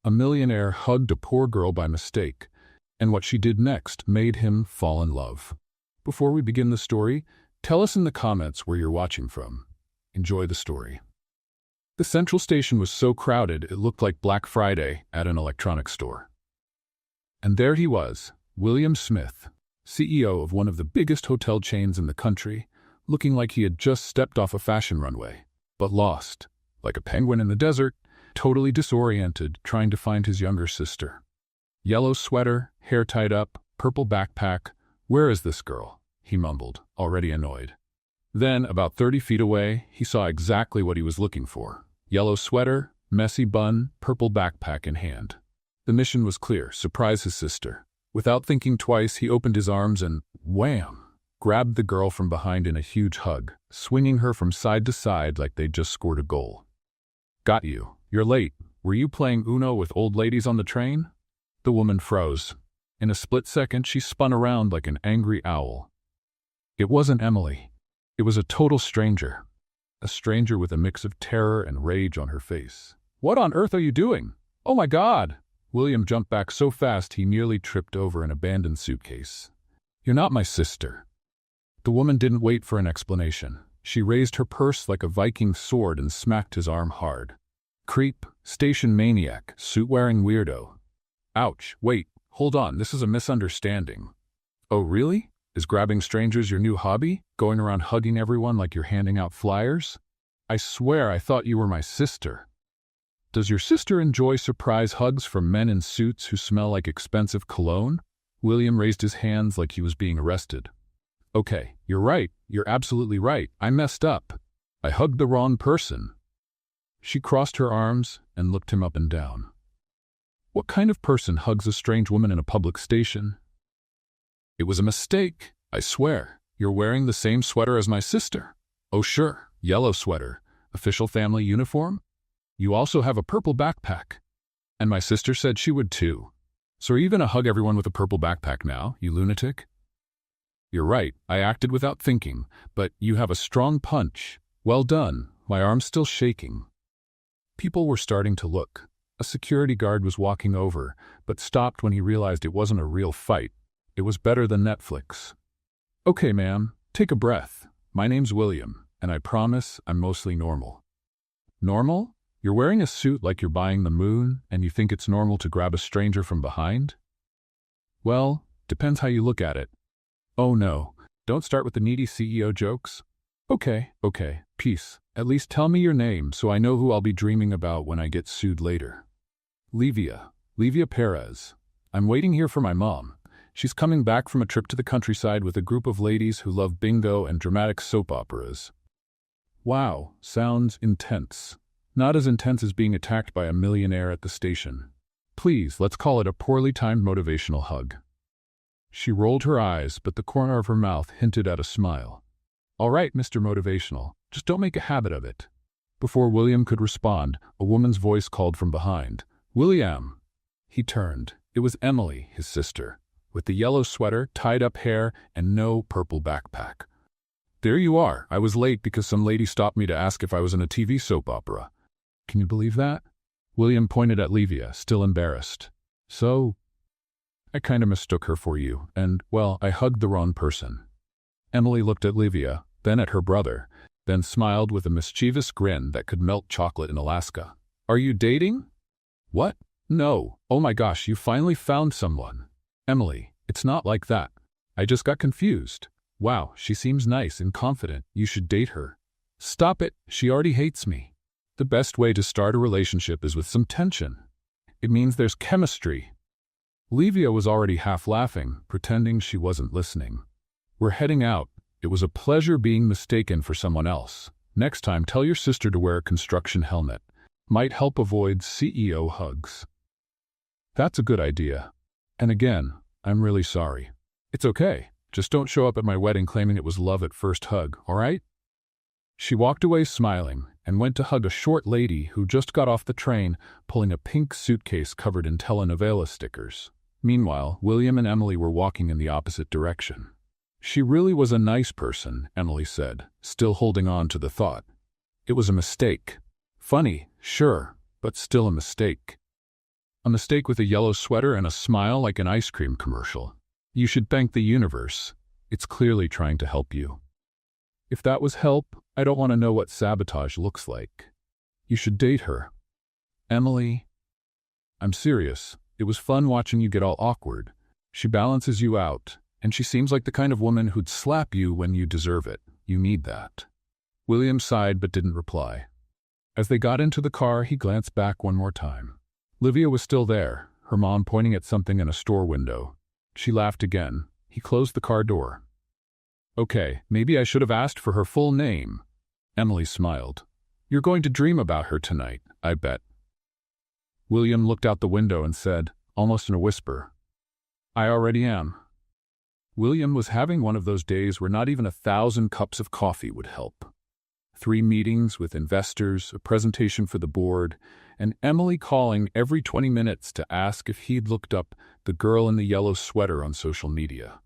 A millionaire hugged a poor girl by mistake, and what she did next made him fall in love. Before we begin the story, tell us in the comments where you're watching from. Enjoy the story. The central station was so crowded it looked like Black Friday at an electronics store. And there he was, William Smith, CEO of one of the biggest hotel chains in the country, looking like he had just stepped off a fashion runway, but lost, like a penguin in the desert, totally disoriented, trying to find his younger sister. Yellow sweater, hair tied up, purple backpack. Where is this girl? He mumbled, already annoyed. Then, about 30 feet away, he saw exactly what he was looking for. Yellow sweater, messy bun, purple backpack in hand. The mission was clear: surprise his sister. Without thinking twice, he opened his arms and, wham, grabbed the girl from behind in a huge hug, swinging her from side to side like they'd just scored a goal. Got you. You're late. Were you playing Uno with old ladies on the train? The woman froze. In a split second, she spun around like an angry owl. It wasn't Emily. It was a total stranger. A stranger with a mix of terror and rage on her face. What on earth are you doing? Oh my God! William jumped back so fast he nearly tripped over an abandoned suitcase. You're not my sister. The woman didn't wait for an explanation. She raised her purse like a Viking sword and smacked his arm hard. Creep, station maniac, suit-wearing weirdo. Ouch, wait, hold on, this is a misunderstanding. Oh really? Is grabbing strangers your new hobby? Going around hugging everyone like you're handing out flyers? I swear I thought you were my sister. Does your sister enjoy surprise hugs from men in suits who smell like expensive cologne? William raised his hands like he was being arrested. Okay, you're right, you're absolutely right, I messed up. I hugged the wrong person. She crossed her arms and looked him up and down. What kind of person hugs a strange woman in a public station? It was a mistake, I swear. You're wearing the same sweater as my sister. Oh sure, yellow sweater, official family uniform. You also have a purple backpack. And my sister said she would too. So are you gonna hug everyone with a purple backpack now, you lunatic? You're right, I acted without thinking, but you have a strong punch. Well done, my arm's still shaking. People were starting to look. A security guard was walking over, but stopped when he realized it wasn't a real fight. It was better than Netflix. Okay, ma'am, take a breath. My name's William, and I promise I'm mostly normal. Normal? You're wearing a suit like you're buying the moon, and you think it's normal to grab a stranger from behind? Well, depends how you look at it. Oh no, don't start with the needy CEO jokes. Okay, peace. At least tell me your name so I know who I'll be dreaming about when I get sued later. Livia Perez. I'm waiting here for my mom. She's coming back from a trip to the countryside with a group of ladies who love bingo and dramatic soap operas. Wow, sounds intense. Not as intense as being attacked by a millionaire at the station. Please, let's call it a poorly timed motivational hug. She rolled her eyes, but the corner of her mouth hinted at a smile. All right, Mr. Motivational, just don't make a habit of it. Before William could respond, a woman's voice called from behind. William! He turned. It was Emily, his sister, with the yellow sweater, tied-up hair, and no purple backpack. There you are. I was late because some lady stopped me to ask if I was in a TV soap opera. Can you believe that? William pointed at Livia, still embarrassed. So, I kinda mistook her for you, and, well, I hugged the wrong person. Emily looked at Livia, then at her brother, then smiled with a mischievous grin that could melt chocolate in Alaska. Are you dating? What? No. Oh my gosh, you finally found someone. Emily, it's not like that. I just got confused. Wow, she seems nice and confident. You should date her. Stop it, she already hates me. The best way to start a relationship is with some tension. It means there's chemistry. Livia was already half laughing, pretending she wasn't listening. We're heading out. It was a pleasure being mistaken for someone else. Next time, tell your sister to wear a construction helmet. Might help avoid CEO hugs. That's a good idea. And again, I'm really sorry. It's okay. Just don't show up at my wedding claiming it was love at first hug, all right? She walked away smiling and went to hug a short lady who just got off the train, pulling a pink suitcase covered in telenovela stickers. Meanwhile, William and Emily were walking in the opposite direction. She really was a nice person, Emily said, still holding on to the thought. It was a mistake. Funny, sure, but still a mistake. A mistake with a yellow sweater and a smile like an ice cream commercial. You should thank the universe. It's clearly trying to help you. If that was help, I don't want to know what sabotage looks like. You should date her. Emily. I'm serious. It was fun watching you get all awkward. She balances you out, and she seems like the kind of woman who'd slap you when you deserve it. You need that. William sighed but didn't reply. As they got into the car, he glanced back one more time. Livia was still there, her mom pointing at something in a store window. She laughed again. He closed the car door. Okay, maybe I should have asked for her full name. Emily smiled. You're going to dream about her tonight, I bet. William looked out the window and said, almost in a whisper, I already am. William was having one of those days where not even 1,000 cups of coffee would help. 3 meetings with investors, a presentation for the board, and Emily calling every 20 minutes to ask if he'd looked up the girl in the yellow sweater on social media.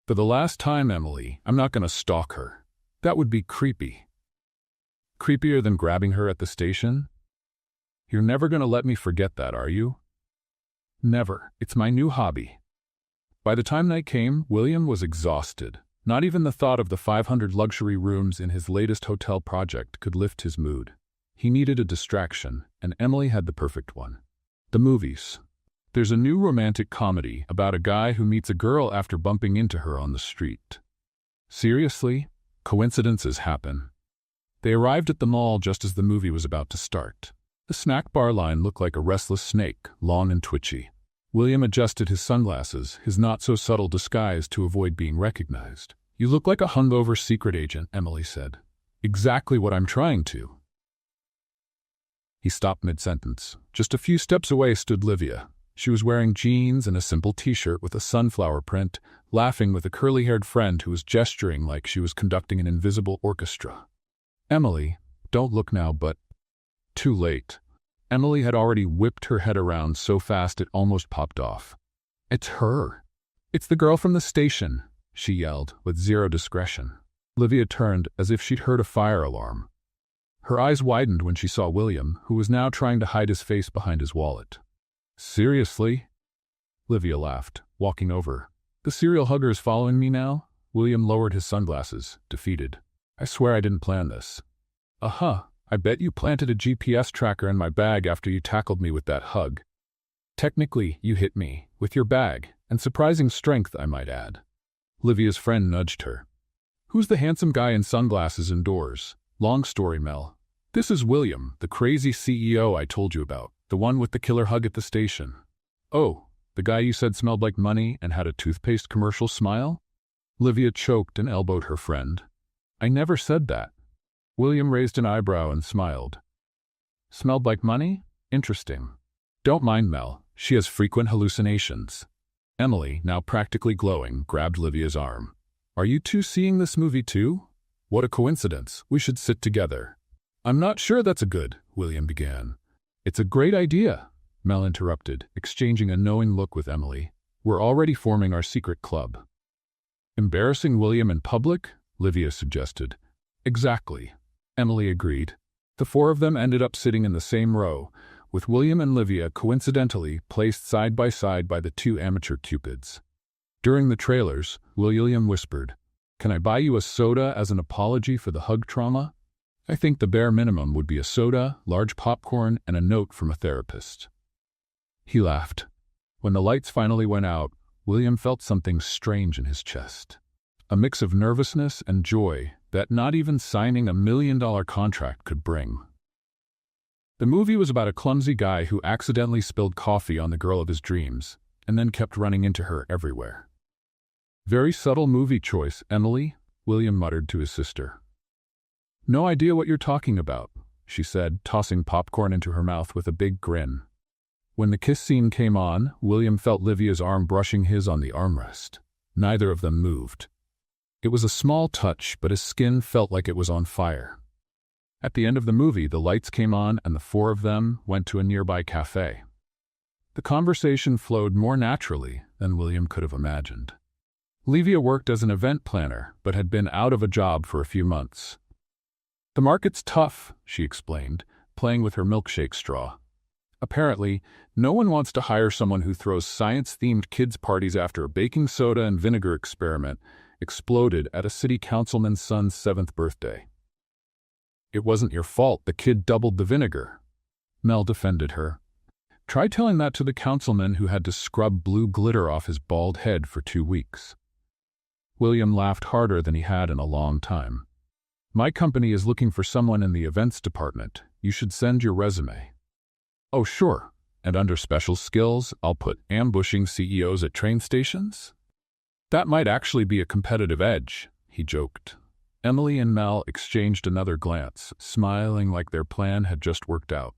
For the last time, Emily, I'm not going to stalk her. That would be creepy. Creepier than grabbing her at the station? You're never going to let me forget that, are you? Never. It's my new hobby. By the time night came, William was exhausted. Not even the thought of the 500 luxury rooms in his latest hotel project could lift his mood. He needed a distraction, and Emily had the perfect one. The movies. There's a new romantic comedy about a guy who meets a girl after bumping into her on the street. Seriously? Coincidences happen. They arrived at the mall just as the movie was about to start. The snack bar line looked like a restless snake, long and twitchy. William adjusted his sunglasses, his not-so-subtle disguise to avoid being recognized. You look like a hungover secret agent, Emily said. Exactly what I'm trying to. He stopped mid-sentence. Just a few steps away stood Livia. She was wearing jeans and a simple t-shirt with a sunflower print, laughing with a curly-haired friend who was gesturing like she was conducting an invisible orchestra. Emily, don't look now, but... Too late. Emily had already whipped her head around so fast it almost popped off. It's her. It's the girl from the station, she yelled, with zero discretion. Livia turned as if she'd heard a fire alarm. Her eyes widened when she saw William, who was now trying to hide his face behind his wallet. Seriously? Livia laughed, walking over. The serial hugger is following me now? William lowered his sunglasses, defeated. I swear I didn't plan this. I bet you planted a GPS tracker in my bag after you tackled me with that hug. Technically, you hit me, with your bag, and surprising strength, I might add. Livia's friend nudged her. Who's the handsome guy in sunglasses indoors? Long story, Mel. This is William, the crazy CEO I told you about, the one with the killer hug at the station. Oh, the guy you said smelled like money and had a toothpaste commercial smile? Livia choked and elbowed her friend. I never said that. William raised an eyebrow and smiled. Smelled like money? Interesting. Don't mind Mel, she has frequent hallucinations. Emily, now practically glowing, grabbed Livia's arm. Are you two seeing this movie too? What a coincidence, we should sit together. I'm not sure that's a good, William began. It's a great idea, Mel interrupted, exchanging a knowing look with Emily. We're already forming our secret club. Embarrassing William in public? Livia suggested. Exactly. Emily agreed. The 4 of them ended up sitting in the same row, with William and Livia coincidentally placed side by side by the 2 amateur cupids. During the trailers, William whispered, Can I buy you a soda as an apology for the hug trauma? I think the bare minimum would be a soda, large popcorn, and a note from a therapist. He laughed. When the lights finally went out, William felt something strange in his chest. A mix of nervousness and joy that not even signing a $1 million contract could bring. The movie was about a clumsy guy who accidentally spilled coffee on the girl of his dreams, and then kept running into her everywhere. Very subtle movie choice, Emily, William muttered to his sister. No idea what you're talking about, she said, tossing popcorn into her mouth with a big grin. When the kiss scene came on, William felt Livia's arm brushing his on the armrest. Neither of them moved. It was a small touch, but his skin felt like it was on fire. At the end of the movie, the lights came on and the 4 of them went to a nearby cafe. The conversation flowed more naturally than William could have imagined. Livia worked as an event planner, but had been out of a job for a few months. The market's tough, she explained, playing with her milkshake straw. Apparently, no one wants to hire someone who throws science-themed kids' parties after a baking soda and vinegar experiment exploded at a city councilman's son's 7th birthday. It wasn't your fault the kid doubled the vinegar, Mel defended her. Try telling that to the councilman who had to scrub blue glitter off his bald head for 2 weeks. William laughed harder than he had in a long time. My company is looking for someone in the events department. You should send your resume. Oh, sure. And under special skills, I'll put ambushing CEOs at train stations? That might actually be a competitive edge, he joked. Emily and Mel exchanged another glance, smiling like their plan had just worked out.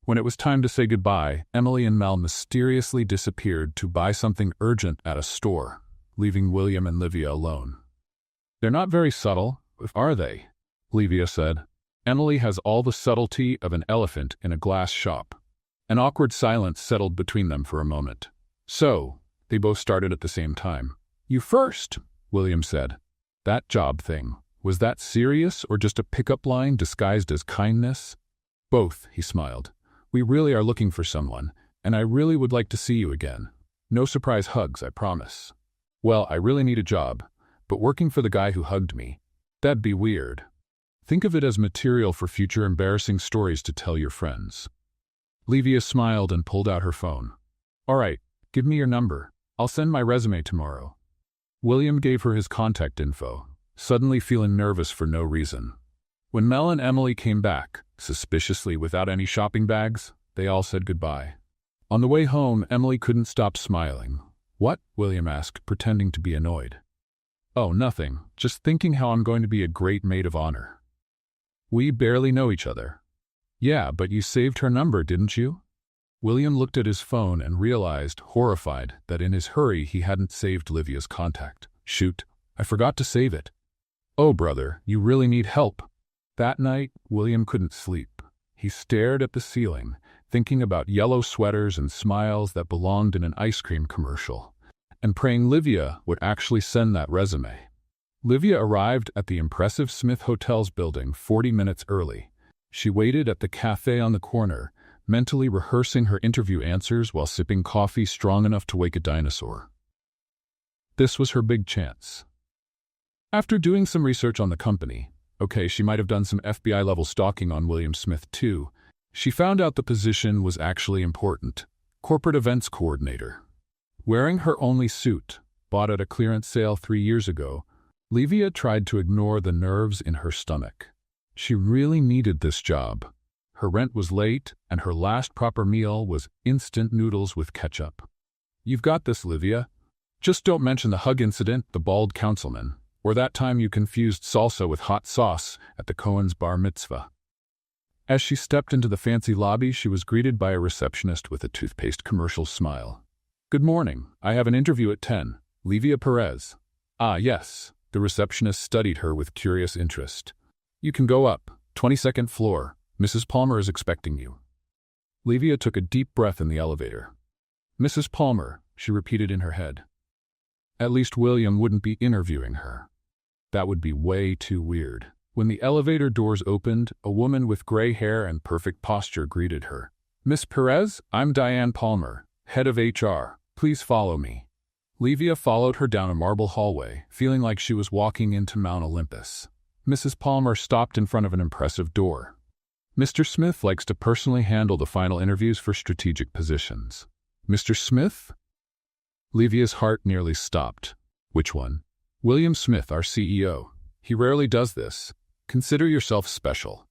When it was time to say goodbye, Emily and Mel mysteriously disappeared to buy something urgent at a store, leaving William and Livia alone. They're not very subtle, are they? Livia said. Emily has all the subtlety of an elephant in a glass shop. An awkward silence settled between them for a moment. So, they both started at the same time. You first, William said. That job thing, was that serious or just a pickup line disguised as kindness? Both, he smiled. We really are looking for someone, and I really would like to see you again. No surprise hugs, I promise. Well, I really need a job, but working for the guy who hugged me, that'd be weird. Think of it as material for future embarrassing stories to tell your friends. Livia smiled and pulled out her phone. All right, give me your number. I'll send my resume tomorrow. William gave her his contact info, suddenly feeling nervous for no reason. When Mel and Emily came back, suspiciously without any shopping bags, they all said goodbye. On the way home, Emily couldn't stop smiling. What? William asked, pretending to be annoyed. Oh, nothing. Just thinking how I'm going to be a great maid of honor. We barely know each other. Yeah, but you saved her number, didn't you? William looked at his phone and realized, horrified, that in his hurry he hadn't saved Livia's contact. Shoot, I forgot to save it. Oh, brother, you really need help. That night, William couldn't sleep. He stared at the ceiling, thinking about yellow sweaters and smiles that belonged in an ice cream commercial, and praying Livia would actually send that resume. Livia arrived at the impressive Smith Hotel's building 40 minutes early. She waited at the cafe on the corner, mentally rehearsing her interview answers while sipping coffee strong enough to wake a dinosaur. This was her big chance. After doing some research on the company, she might have done some FBI-level stalking on William Smith too, she found out the position was actually important. Corporate events coordinator. Wearing her only suit, bought at a clearance sale 3 years ago, Livia tried to ignore the nerves in her stomach. She really needed this job. Her rent was late, and her last proper meal was instant noodles with ketchup. You've got this, Livia. Just don't mention the hug incident, the bald councilman, or that time you confused salsa with hot sauce at the Cohen's bar mitzvah. As she stepped into the fancy lobby, she was greeted by a receptionist with a toothpaste commercial smile. Good morning. I have an interview at 10. Livia Perez. Ah, yes. The receptionist studied her with curious interest. You can go up. 22nd floor. Mrs. Palmer is expecting you. Livia took a deep breath in the elevator. Mrs. Palmer, she repeated in her head. At least William wouldn't be interviewing her. That would be way too weird. When the elevator doors opened, a woman with gray hair and perfect posture greeted her. Miss Perez, I'm Diane Palmer, head of HR. Please follow me. Livia followed her down a marble hallway, feeling like she was walking into Mount Olympus. Mrs. Palmer stopped in front of an impressive door. Mr. Smith likes to personally handle the final interviews for strategic positions. Mr. Smith? Livia's heart nearly stopped. Which one? William Smith, our CEO. He rarely does this. Consider yourself special.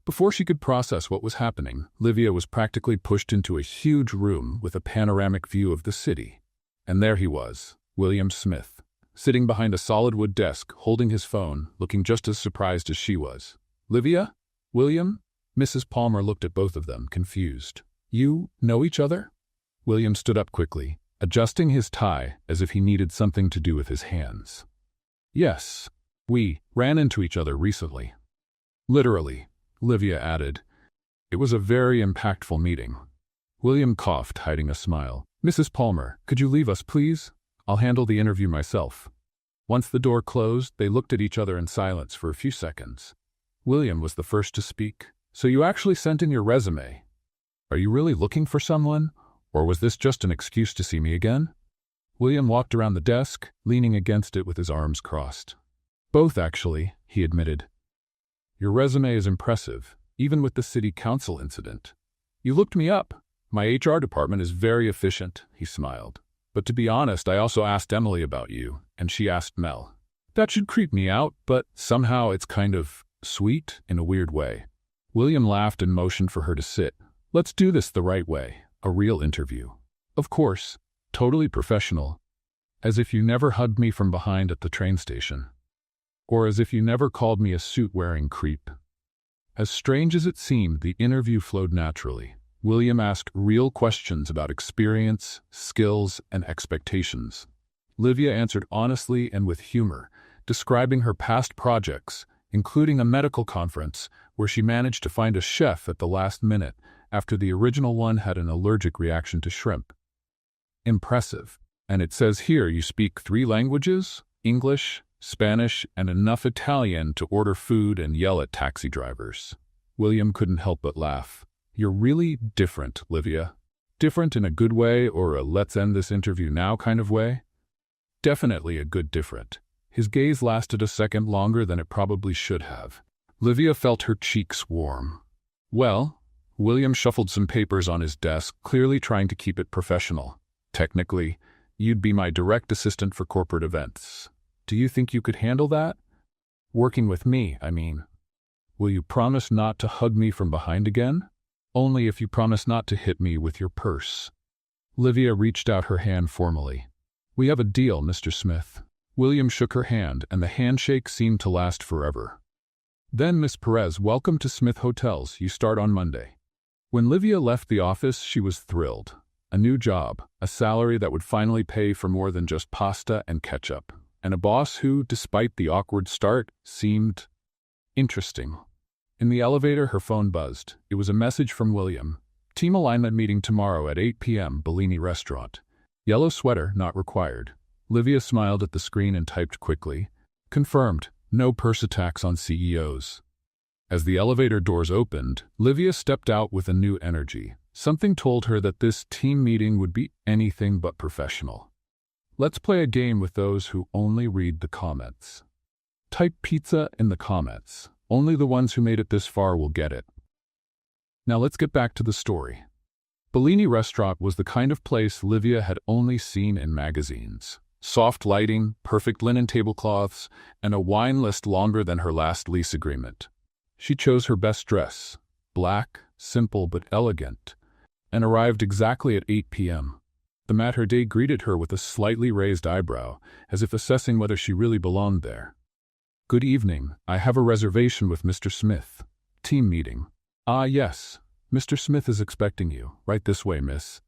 Before she could process what was happening, Livia was practically pushed into a huge room with a panoramic view of the city. And there he was, William Smith, sitting behind a solid wood desk, holding his phone, looking just as surprised as she was. Livia? William? Mrs. Palmer looked at both of them, confused. You know each other? William stood up quickly, adjusting his tie as if he needed something to do with his hands. Yes, we ran into each other recently. Literally, Livia added. It was a very impactful meeting. William coughed, hiding a smile. Mrs. Palmer, could you leave us, please? I'll handle the interview myself. Once the door closed, they looked at each other in silence for a few seconds. William was the first to speak. So you actually sent in your resume? Are you really looking for someone, or was this just an excuse to see me again? William walked around the desk, leaning against it with his arms crossed. Both, actually, he admitted. Your resume is impressive, even with the city council incident. You looked me up. My HR department is very efficient, he smiled. But to be honest, I also asked Emily about you, and she asked Mel. That should creep me out, but somehow it's kind of sweet in a weird way. William laughed and motioned for her to sit. Let's do this the right way, a real interview. Of course, totally professional. As if you never hugged me from behind at the train station. Or as if you never called me a suit-wearing creep. As strange as it seemed, the interview flowed naturally. William asked real questions about experience, skills, and expectations. Livia answered honestly and with humor, describing her past projects, including a medical conference where she managed to find a chef at the last minute after the original one had an allergic reaction to shrimp. Impressive. And it says here you speak 3 languages, English, Spanish, and enough Italian to order food and yell at taxi drivers. William couldn't help but laugh. You're really different, Livia. Different in a good way or a let's end this interview now kind of way? Definitely a good different. His gaze lasted a second longer than it probably should have. Livia felt her cheeks warm. Well, William shuffled some papers on his desk, clearly trying to keep it professional. Technically, you'd be my direct assistant for corporate events. Do you think you could handle that? Working with me, I mean. Will you promise not to hug me from behind again? Only if you promise not to hit me with your purse. Livia reached out her hand formally. We have a deal, Mr. Smith. William shook her hand, and the handshake seemed to last forever. Then, Miss Perez, welcome to Smith Hotels. You start on Monday. When Livia left the office, she was thrilled. A new job, a salary that would finally pay for more than just pasta and ketchup, and a boss who, despite the awkward start, seemed interesting. In the elevator, her phone buzzed. It was a message from William. Team alignment meeting tomorrow at 8 p.m. Bellini Restaurant. Yellow sweater, not required. Livia smiled at the screen and typed quickly. Confirmed. No purse attacks on CEOs. As the elevator doors opened, Livia stepped out with a new energy. Something told her that this team meeting would be anything but professional. Let's play a game with those who only read the comments. Type pizza in the comments. Only the ones who made it this far will get it. Now let's get back to the story. Bellini Restaurant was the kind of place Livia had only seen in magazines. Soft lighting, perfect linen tablecloths, and a wine list longer than her last lease agreement. She chose her best dress, black, simple but elegant, and arrived exactly at 8 p.m. The maître d' greeted her with a slightly raised eyebrow, as if assessing whether she really belonged there. Good evening. I have a reservation with Mr. Smith. Team meeting. Ah, yes. Mr. Smith is expecting you. Right this way, miss.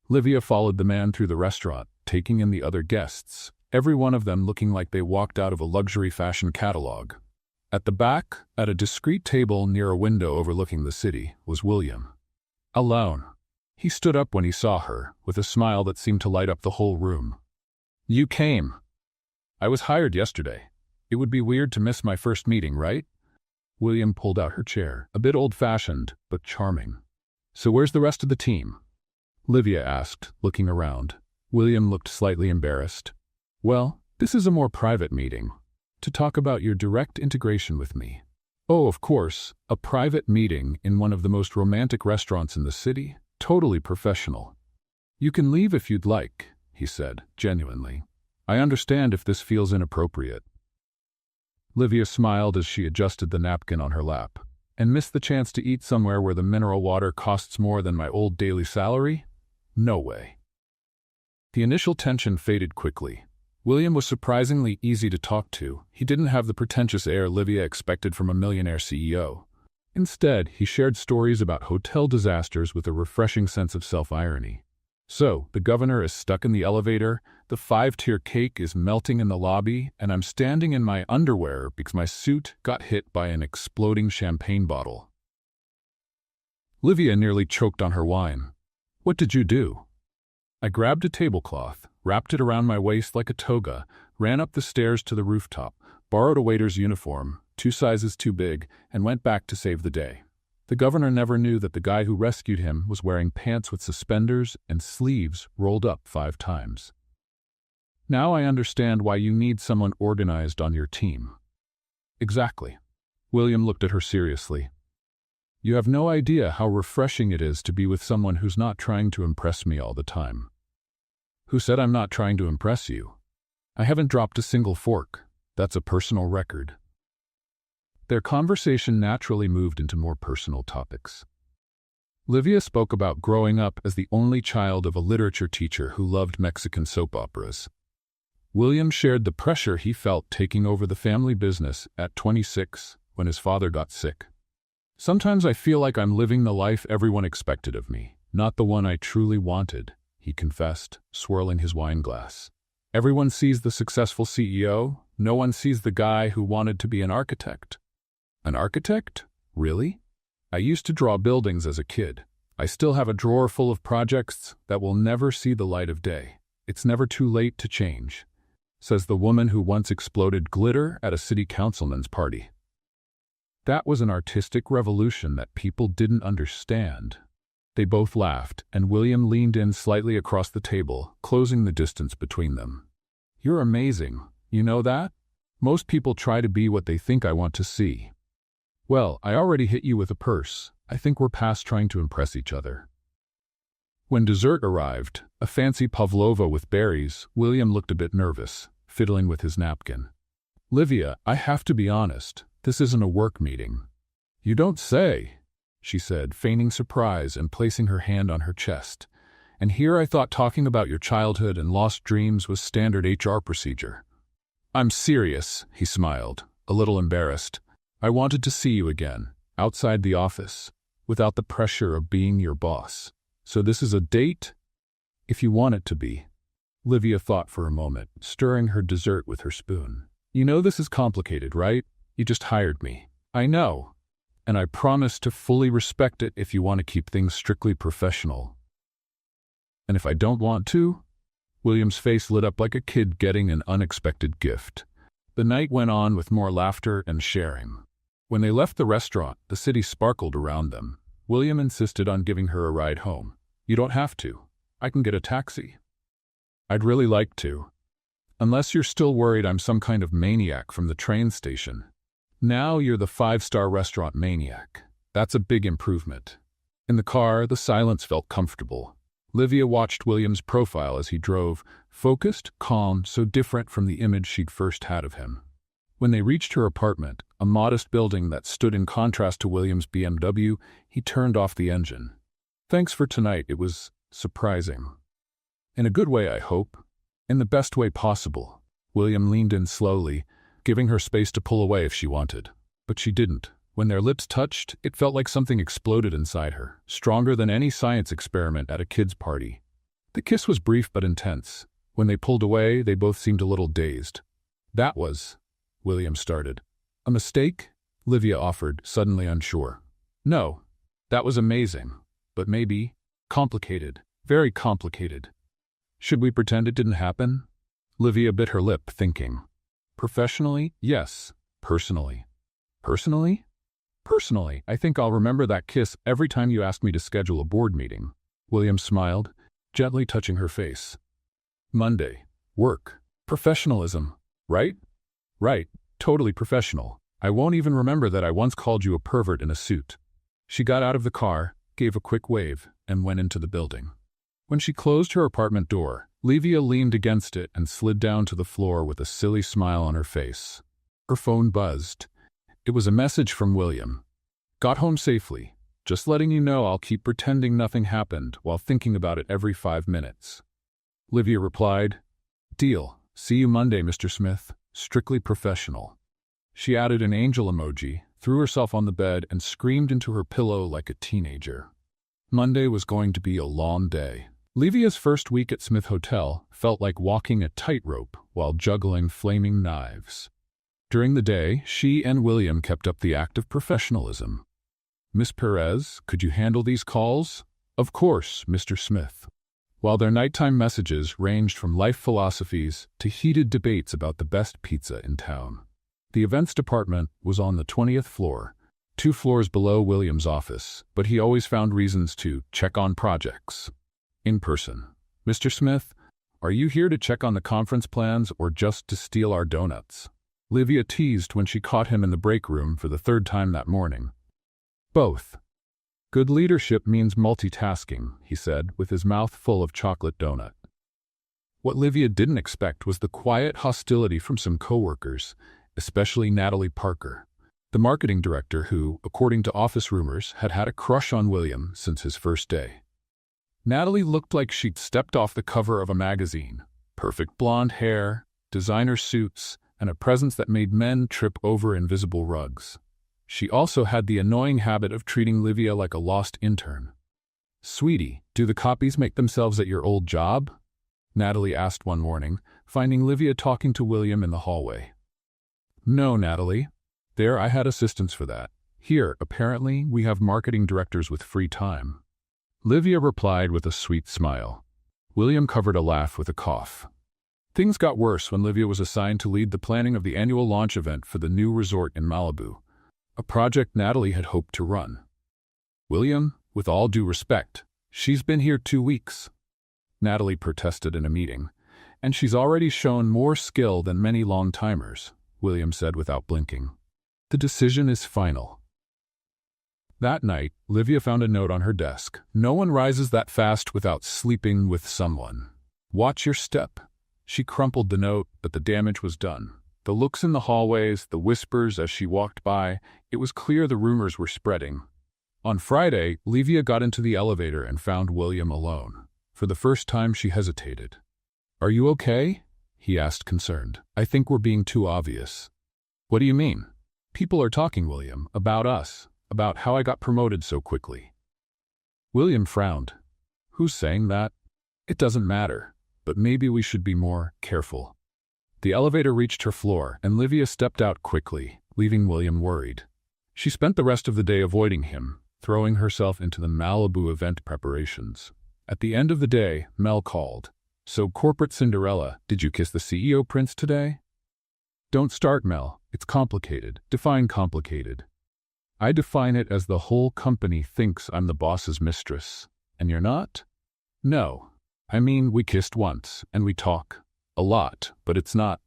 Livia followed the man through the restaurant, taking in the other guests, every one of them looking like they walked out of a luxury fashion catalog. At the back, at a discreet table near a window overlooking the city, was William. Alone. He stood up when he saw her, with a smile that seemed to light up the whole room. You came. I was hired yesterday. It would be weird to miss my first meeting, right? William pulled out her chair, a bit old-fashioned, but charming. So where's the rest of the team? Livia asked, looking around. William looked slightly embarrassed. Well, this is a more private meeting. To talk about your direct integration with me. Oh, of course, a private meeting in one of the most romantic restaurants in the city. Totally professional. You can leave if you'd like, he said, genuinely. I understand if this feels inappropriate. Livia smiled as she adjusted the napkin on her lap. And missed the chance to eat somewhere where the mineral water costs more than my old daily salary? No way. The initial tension faded quickly. William was surprisingly easy to talk to. He didn't have the pretentious air Livia expected from a millionaire CEO. Instead, he shared stories about hotel disasters with a refreshing sense of self-irony. So, the governor is stuck in the elevator, the 5-tier cake is melting in the lobby, and I'm standing in my underwear because my suit got hit by an exploding champagne bottle. Livia nearly choked on her wine. What did you do? I grabbed a tablecloth, wrapped it around my waist like a toga, ran up the stairs to the rooftop, borrowed a waiter's uniform, 2 sizes too big, and went back to save the day. The governor never knew that the guy who rescued him was wearing pants with suspenders and sleeves rolled up 5 times. Now I understand why you need someone organized on your team. Exactly. William looked at her seriously. You have no idea how refreshing it is to be with someone who's not trying to impress me all the time. Who said I'm not trying to impress you? I haven't dropped a single fork. That's a personal record. Their conversation naturally moved into more personal topics. Livia spoke about growing up as the only child of a literature teacher who loved Mexican soap operas. William shared the pressure he felt taking over the family business at 26 when his father got sick. Sometimes I feel like I'm living the life everyone expected of me, not the one I truly wanted, he confessed, swirling his wine glass. Everyone sees the successful CEO, no one sees the guy who wanted to be an architect. An architect? Really? I used to draw buildings as a kid. I still have a drawer full of projects that will never see the light of day. It's never too late to change, says the woman who once exploded glitter at a city councilman's party. That was an artistic revolution that people didn't understand. They both laughed, and William leaned in slightly across the table, closing the distance between them. You're amazing. You know that? Most people try to be what they think I want to see. Well, I already hit you with a purse. I think we're past trying to impress each other. When dessert arrived, a fancy pavlova with berries, William looked a bit nervous, fiddling with his napkin. Livia, I have to be honest. This isn't a work meeting. You don't say, she said, feigning surprise and placing her hand on her chest. And here I thought talking about your childhood and lost dreams was standard HR procedure. I'm serious, he smiled, a little embarrassed. I wanted to see you again, outside the office, without the pressure of being your boss. So this is a date? If you want it to be. Livia thought for a moment, stirring her dessert with her spoon. You know this is complicated, right? You just hired me. I know. And I promise to fully respect it if you want to keep things strictly professional. And if I don't want to? William's face lit up like a kid getting an unexpected gift. The night went on with more laughter and sharing. When they left the restaurant, the city sparkled around them. William insisted on giving her a ride home. You don't have to. I can get a taxi. I'd really like to. Unless you're still worried I'm some kind of maniac from the train station. Now you're the 5-star restaurant maniac. That's a big improvement. In the car, the silence felt comfortable. Livia watched William's profile as he drove, focused, calm, so different from the image she'd first had of him. When they reached her apartment, a modest building that stood in contrast to William's BMW, he turned off the engine. Thanks for tonight, it was surprising. In a good way, I hope. In the best way possible. William leaned in slowly, giving her space to pull away if she wanted. But she didn't. When their lips touched, it felt like something exploded inside her, stronger than any science experiment at a kid's party. The kiss was brief but intense. When they pulled away, they both seemed a little dazed. That was, William started. A mistake? Livia offered, suddenly unsure. No, that was amazing. But maybe complicated, very complicated. Should we pretend it didn't happen? Livia bit her lip, thinking. Professionally, yes. Personally. Personally? Personally, I think I'll remember that kiss every time you ask me to schedule a board meeting. William smiled, gently touching her face. Monday. Work. Professionalism. Right? Right. Totally professional. I won't even remember that I once called you a pervert in a suit. She got out of the car, gave a quick wave, and went into the building. When she closed her apartment door, Livia leaned against it and slid down to the floor with a silly smile on her face. Her phone buzzed. It was a message from William. Got home safely. Just letting you know I'll keep pretending nothing happened while thinking about it every 5 minutes. Livia replied, Deal. See you Monday, Mr. Smith. Strictly professional. She added an angel emoji, threw herself on the bed, and screamed into her pillow like a teenager. Monday was going to be a long day. Livia's first week at Smith Hotel felt like walking a tightrope while juggling flaming knives. During the day, she and William kept up the act of professionalism. Miss Perez, could you handle these calls? Of course, Mr. Smith. While their nighttime messages ranged from life philosophies to heated debates about the best pizza in town. The events department was on the 20th floor, 2 floors below William's office, but he always found reasons to check on projects. In person. "Mr. Smith, are you here to check on the conference plans or just to steal our donuts?" Livia teased when she caught him in the break room for the 3rd time that morning. "Both." "Good leadership means multitasking," he said, with his mouth full of chocolate donut. What Livia didn't expect was the quiet hostility from some coworkers, especially Natalie Parker, the marketing director who, according to office rumors, had had a crush on William since his first day. Natalie looked like she'd stepped off the cover of a magazine. Perfect blonde hair, designer suits, and a presence that made men trip over invisible rugs. She also had the annoying habit of treating Livia like a lost intern. "Sweetie, do the copies make themselves at your old job?" Natalie asked one morning, finding Livia talking to William in the hallway. "No, Natalie. There I had assistants for that. Here, apparently, we have marketing directors with free time." Livia replied with a sweet smile. William covered a laugh with a cough. Things got worse when Livia was assigned to lead the planning of the annual launch event for the new resort in Malibu, a project Natalie had hoped to run. "William, with all due respect, she's been here 2 weeks," Natalie protested in a meeting, "and she's already shown more skill than many long-timers," William said without blinking. "The decision is final." That night, Livia found a note on her desk. "No one rises that fast without sleeping with someone. Watch your step." She crumpled the note, but the damage was done. The looks in the hallways, the whispers as she walked by, it was clear the rumors were spreading. On Friday, Livia got into the elevator and found William alone. For the first time, she hesitated. "Are you okay?" he asked, concerned. "I think we're being too obvious." "What do you mean?" "People are talking, William, about us, about how I got promoted so quickly." William frowned. "Who's saying that?" "It doesn't matter, but maybe we should be more careful." The elevator reached her floor, and Livia stepped out quickly, leaving William worried. She spent the rest of the day avoiding him, throwing herself into the Malibu event preparations. At the end of the day, Mel called. "So, corporate Cinderella, did you kiss the CEO prince today?" "Don't start, Mel. It's complicated." "Define complicated." "I define it as the whole company thinks I'm the boss's mistress. And you're not?" "No. I mean, we kissed once, and we talk. A lot, but it's not,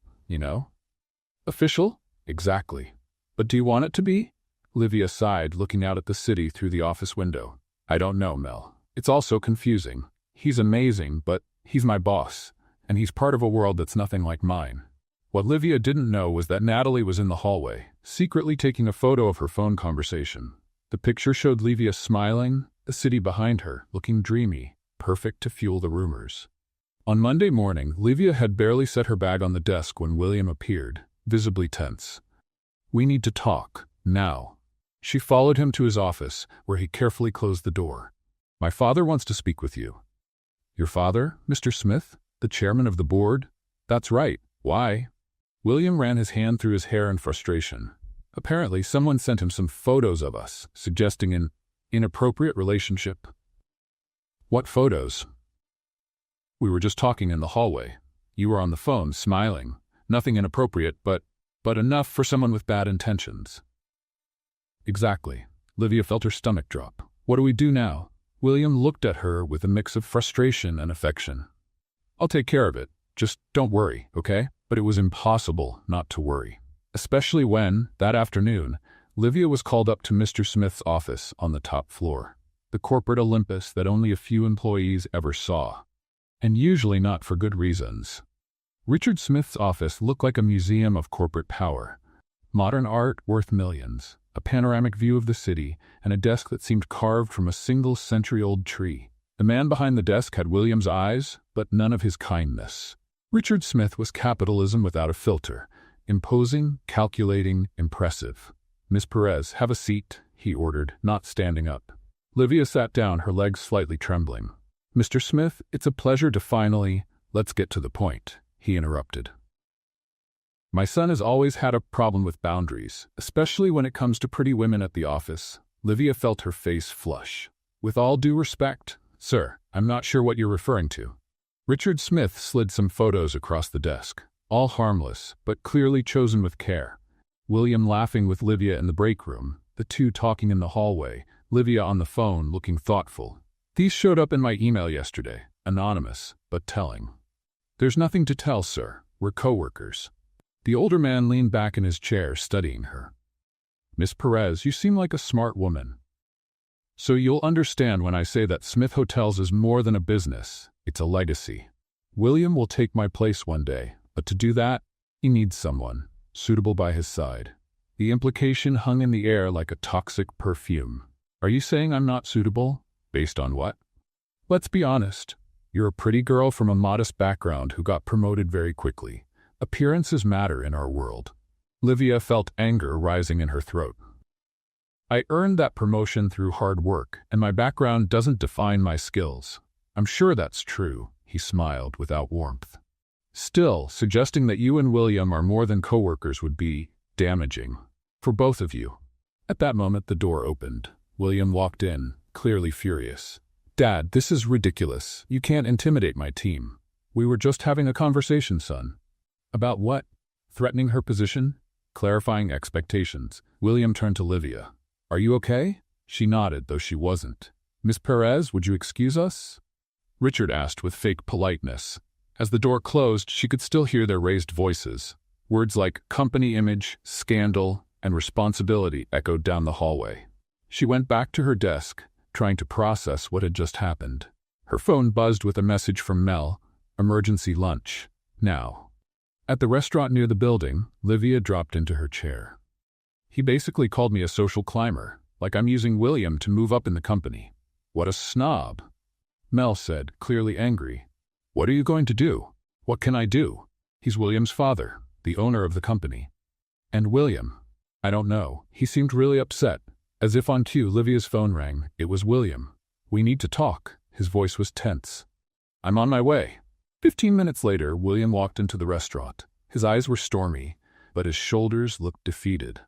official?" "Exactly. But do you want it to be?" Livia sighed, looking out at the city through the office window. "I don't know, Mel. It's all so confusing. He's amazing, but he's my boss, and he's part of a world that's nothing like mine." What Livia didn't know was that Natalie was in the hallway, secretly taking a photo of her phone conversation. The picture showed Livia smiling, the city behind her, looking dreamy, perfect to fuel the rumors. On Monday morning, Livia had barely set her bag on the desk when William appeared, visibly tense. "We need to talk, now." She followed him to his office, where he carefully closed the door. "My father wants to speak with you." "Your father, Mr. Smith, the chairman of the board?" "That's right. Why?" William ran his hand through his hair in frustration. "Apparently, someone sent him some photos of us, suggesting an inappropriate relationship." "What photos?" "We were just talking in the hallway. You were on the phone, smiling. Nothing inappropriate, but enough for someone with bad intentions." "Exactly." Livia felt her stomach drop. "What do we do now?" William looked at her with a mix of frustration and affection. "I'll take care of it. Just don't worry, okay?" But it was impossible not to worry, especially when, that afternoon, Livia was called up to Mr. Smith's office on the top floor, the corporate Olympus that only a few employees ever saw, and usually not for good reasons. Richard Smith's office looked like a museum of corporate power, modern art worth millions, a panoramic view of the city, and a desk that seemed carved from a single century-old tree. The man behind the desk had William's eyes, but none of his kindness. Richard Smith was capitalism without a filter, imposing, calculating, impressive. "Miss Perez, have a seat," he ordered, not standing up. Livia sat down, her legs slightly trembling. "Mr. Smith, it's a pleasure to finally—" "Let's get to the point," he interrupted. "My son has always had a problem with boundaries, especially when it comes to pretty women at the office." Livia felt her face flush. "With all due respect, sir, I'm not sure what you're referring to." Richard Smith slid some photos across the desk, all harmless, but clearly chosen with care. William laughing with Livia in the break room, the two talking in the hallway, Livia on the phone looking thoughtful. These showed up in my email yesterday, anonymous, but telling. There's nothing to tell, sir. We're co-workers. The older man leaned back in his chair, studying her. Miss Perez, you seem like a smart woman. So you'll understand when I say that Smith Hotels is more than a business, it's a legacy. William will take my place one day, but to do that, he needs someone suitable by his side. The implication hung in the air like a toxic perfume. Are you saying I'm not suitable? Based on what? Let's be honest. You're a pretty girl from a modest background who got promoted very quickly. Appearances matter in our world. Livia felt anger rising in her throat. I earned that promotion through hard work, and my background doesn't define my skills. I'm sure that's true, he smiled without warmth. Still, suggesting that you and William are more than coworkers would be damaging for both of you. At that moment, the door opened. William walked in, clearly furious. Dad, this is ridiculous. You can't intimidate my team. We were just having a conversation, son. About what? Threatening her position? Clarifying expectations. William turned to Livia. Are you okay? She nodded, though she wasn't. Miss Perez, would you excuse us? Richard asked with fake politeness. As the door closed, she could still hear their raised voices. Words like company image, scandal, and responsibility echoed down the hallway. She went back to her desk, trying to process what had just happened. Her phone buzzed with a message from Mel, emergency lunch, now. At the restaurant near the building, Livia dropped into her chair. He basically called me a social climber, like I'm using William to move up in the company. What a snob. Mel said, clearly angry. What are you going to do? What can I do? He's William's father, the owner of the company. And William? I don't know. He seemed really upset. As if on cue, Livia's phone rang. It was William. We need to talk. His voice was tense. I'm on my way. 15 minutes later, William walked into the restaurant. His eyes were stormy, but his shoulders looked defeated.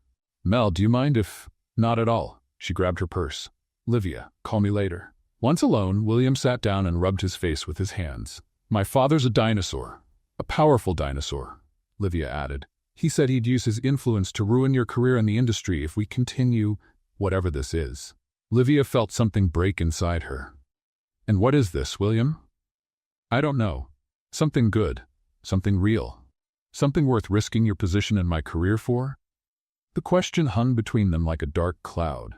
Mel, do you mind if... Not at all. She grabbed her purse. Livia, call me later. Once alone, William sat down and rubbed his face with his hands. My father's a dinosaur. A powerful dinosaur, Livia added. He said he'd use his influence to ruin your career in the industry if we continue, whatever this is. Livia felt something break inside her. And what is this, William? I don't know. Something good. Something real. Something worth risking your position in my career for? The question hung between them like a dark cloud.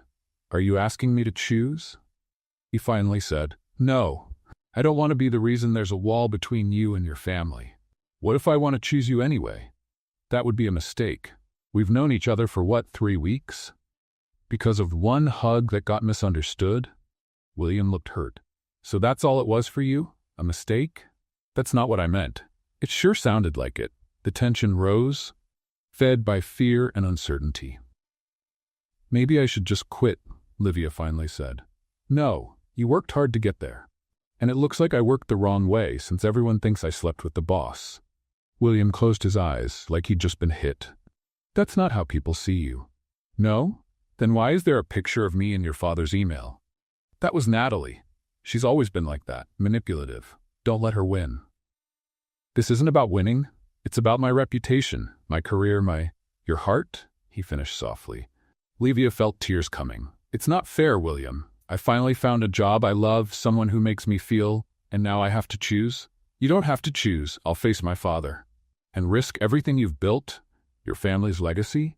Are you asking me to choose? He finally said, No. I don't want to be the reason there's a wall between you and your family. What if I want to choose you anyway? That would be a mistake. We've known each other for what, 3 weeks? Because of one hug that got misunderstood? William looked hurt. So that's all it was for you? A mistake? That's not what I meant. It sure sounded like it. The tension rose, fed by fear and uncertainty. Maybe I should just quit, Livia finally said. No, you worked hard to get there. And it looks like I worked the wrong way since everyone thinks I slept with the boss. William closed his eyes like he'd just been hit. That's not how people see you. No? Then why is there a picture of me in your father's email? That was Natalie. She's always been like that, manipulative. Don't let her win. This isn't about winning. It's about my reputation, my career, Your heart? He finished softly. Livia felt tears coming. It's not fair, William. I finally found a job I love, someone who makes me feel, and now I have to choose? You don't have to choose. I'll face my father. And risk everything you've built? Your family's legacy?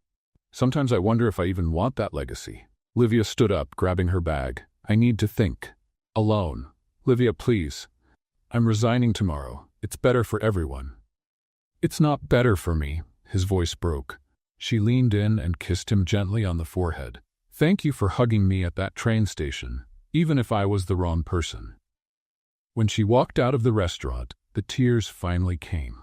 Sometimes I wonder if I even want that legacy. Livia stood up, grabbing her bag. I need to think. Alone. Livia, please. I'm resigning tomorrow. It's better for everyone. It's not better for me. His voice broke. She leaned in and kissed him gently on the forehead. Thank you for hugging me at that train station, even if I was the wrong person. When she walked out of the restaurant, the tears finally came.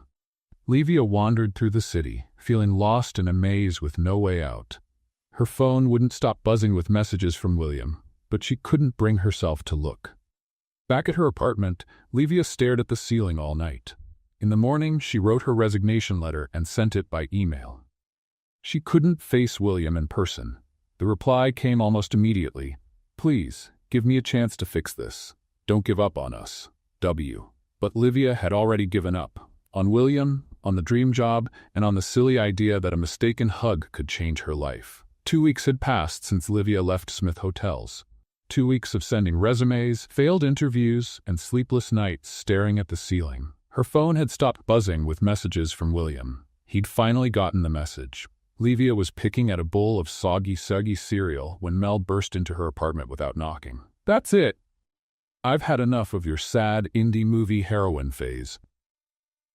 Livia wandered through the city, feeling lost in a maze with no way out. Her phone wouldn't stop buzzing with messages from William, but she couldn't bring herself to look. Back at her apartment, Livia stared at the ceiling all night. In the morning, she wrote her resignation letter and sent it by email. She couldn't face William in person. The reply came almost immediately. Please, give me a chance to fix this. Don't give up on us. W. But Livia had already given up. On William, on the dream job, and on the silly idea that a mistaken hug could change her life. 2 weeks had passed since Livia left Smith Hotels. 2 weeks of sending resumes, failed interviews, and sleepless nights staring at the ceiling. Her phone had stopped buzzing with messages from William. He'd finally gotten the message. Livia was picking at a bowl of soggy cereal when Mel burst into her apartment without knocking. "That's it. I've had enough of your sad indie movie heroine phase."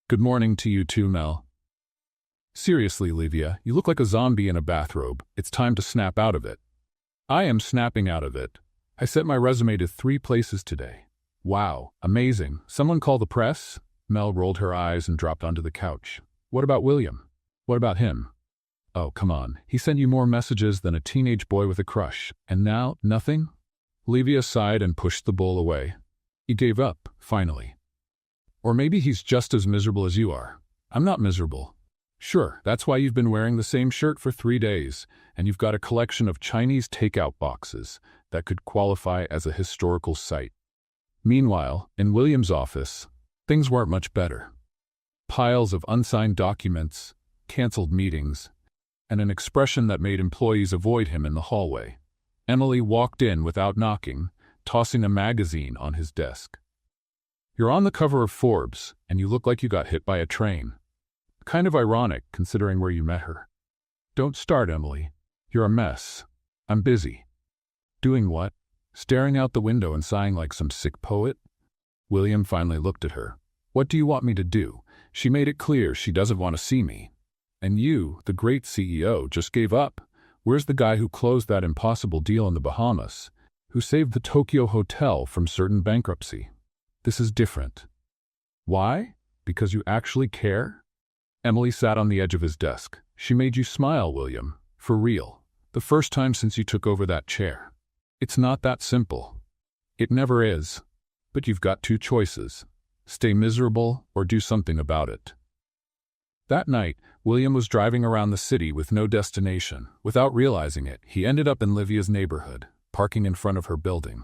"Good morning to you too, Mel." "Seriously, Livia, you look like a zombie in a bathrobe. It's time to snap out of it." "I am snapping out of it. I sent my resume to 3 places today." "Wow, amazing. Someone call the press?" Mel rolled her eyes and dropped onto the couch. "What about William? What about him?" "Oh, come on. He sent you more messages than a teenage boy with a crush. And now, nothing?" Livia sighed and pushed the bowl away. "He gave up, finally. Or maybe he's just as miserable as you are." "I'm not miserable." "Sure, that's why you've been wearing the same shirt for 3 days, and you've got a collection of Chinese takeout boxes that could qualify as a historical site." Meanwhile, in William's office, things weren't much better. Piles of unsigned documents, canceled meetings, and an expression that made employees avoid him in the hallway. Emily walked in without knocking, tossing a magazine on his desk. "You're on the cover of Forbes, and you look like you got hit by a train. Kind of ironic, considering where you met her." "Don't start, Emily. You're a mess. I'm busy." "Doing what?" "Staring out the window and sighing like some sick poet." William finally looked at her. "What do you want me to do? She made it clear she doesn't want to see me. And you, the great CEO, just gave up. Where's the guy who closed that impossible deal in the Bahamas? Who saved the Tokyo Hotel from certain bankruptcy? This is different." "Why? Because you actually care?" Emily sat on the edge of his desk. "She made you smile, William. For real. The first time since you took over that chair. It's not that simple. It never is. But you've got 2 choices. Stay miserable or do something about it." That night, William was driving around the city with no destination. Without realizing it, he ended up in Livia's neighborhood, parking in front of her building.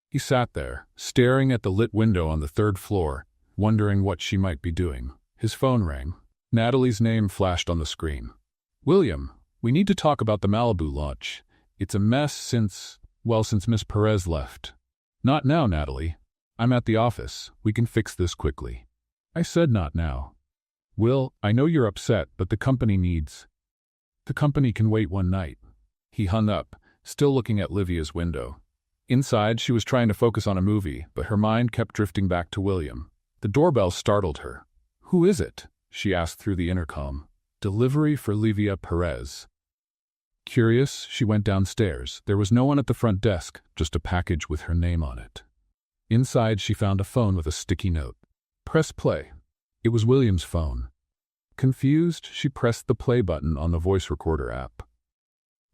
He sat there, staring at the lit window on the 3rd floor, wondering what she might be doing. His phone rang. Natalie's name flashed on the screen. "William, we need to talk about the Malibu launch. It's a mess since Miss Perez left." "Not now, Natalie. I'm at the office. We can fix this quickly." "I said not now." "Will, I know you're upset, but the company can wait 1 night." He hung up, still looking at Livia's window. Inside, she was trying to focus on a movie, but her mind kept drifting back to William. The doorbell startled her. "Who is it?" she asked through the intercom. "Delivery for Livia Perez." Curious, she went downstairs. There was no one at the front desk, just a package with her name on it. Inside, she found a phone with a sticky note. "Press play." It was William's phone. Confused, she pressed the play button on the voice recorder app.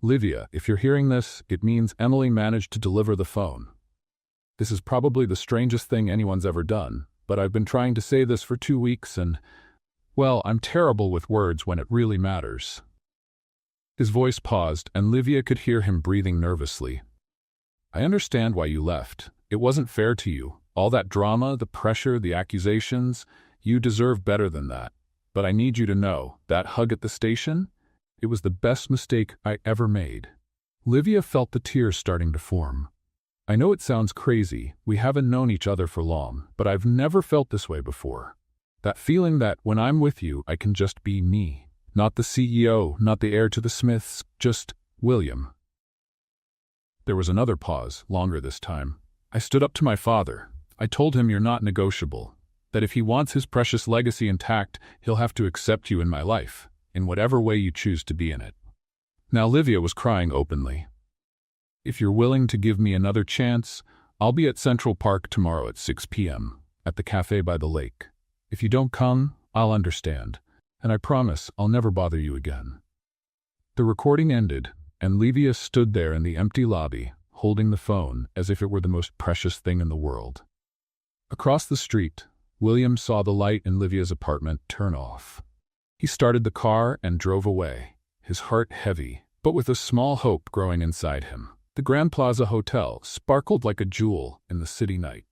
"Livia, if you're hearing this, it means Emily managed to deliver the phone. This is probably the strangest thing anyone's ever done, but I've been trying to say this for 2 weeks and, well, I'm terrible with words when it really matters." His voice paused, and Livia could hear him breathing nervously. "I understand why you left. It wasn't fair to you. All that drama, the pressure, the accusations. You deserve better than that. But I need you to know, that hug at the station? It was the best mistake I ever made." Livia felt the tears starting to form. "I know it sounds crazy. We haven't known each other for long, but I've never felt this way before. That feeling that when I'm with you, I can just be me. Not the CEO, not the heir to the Smiths, just William." There was another pause, longer this time. "I stood up to my father. I told him you're not negotiable. That if he wants his precious legacy intact, he'll have to accept you in my life, in whatever way you choose to be in it." Now Livia was crying openly. "If you're willing to give me another chance, I'll be at Central Park tomorrow at 6 p.m., at the cafe by the lake. If you don't come, I'll understand, and I promise I'll never bother you again." The recording ended, and Livia stood there in the empty lobby, holding the phone as if it were the most precious thing in the world. Across the street, William saw the light in Livia's apartment turn off. He started the car and drove away, his heart heavy, but with a small hope growing inside him. The Grand Plaza Hotel sparkled like a jewel in the city night.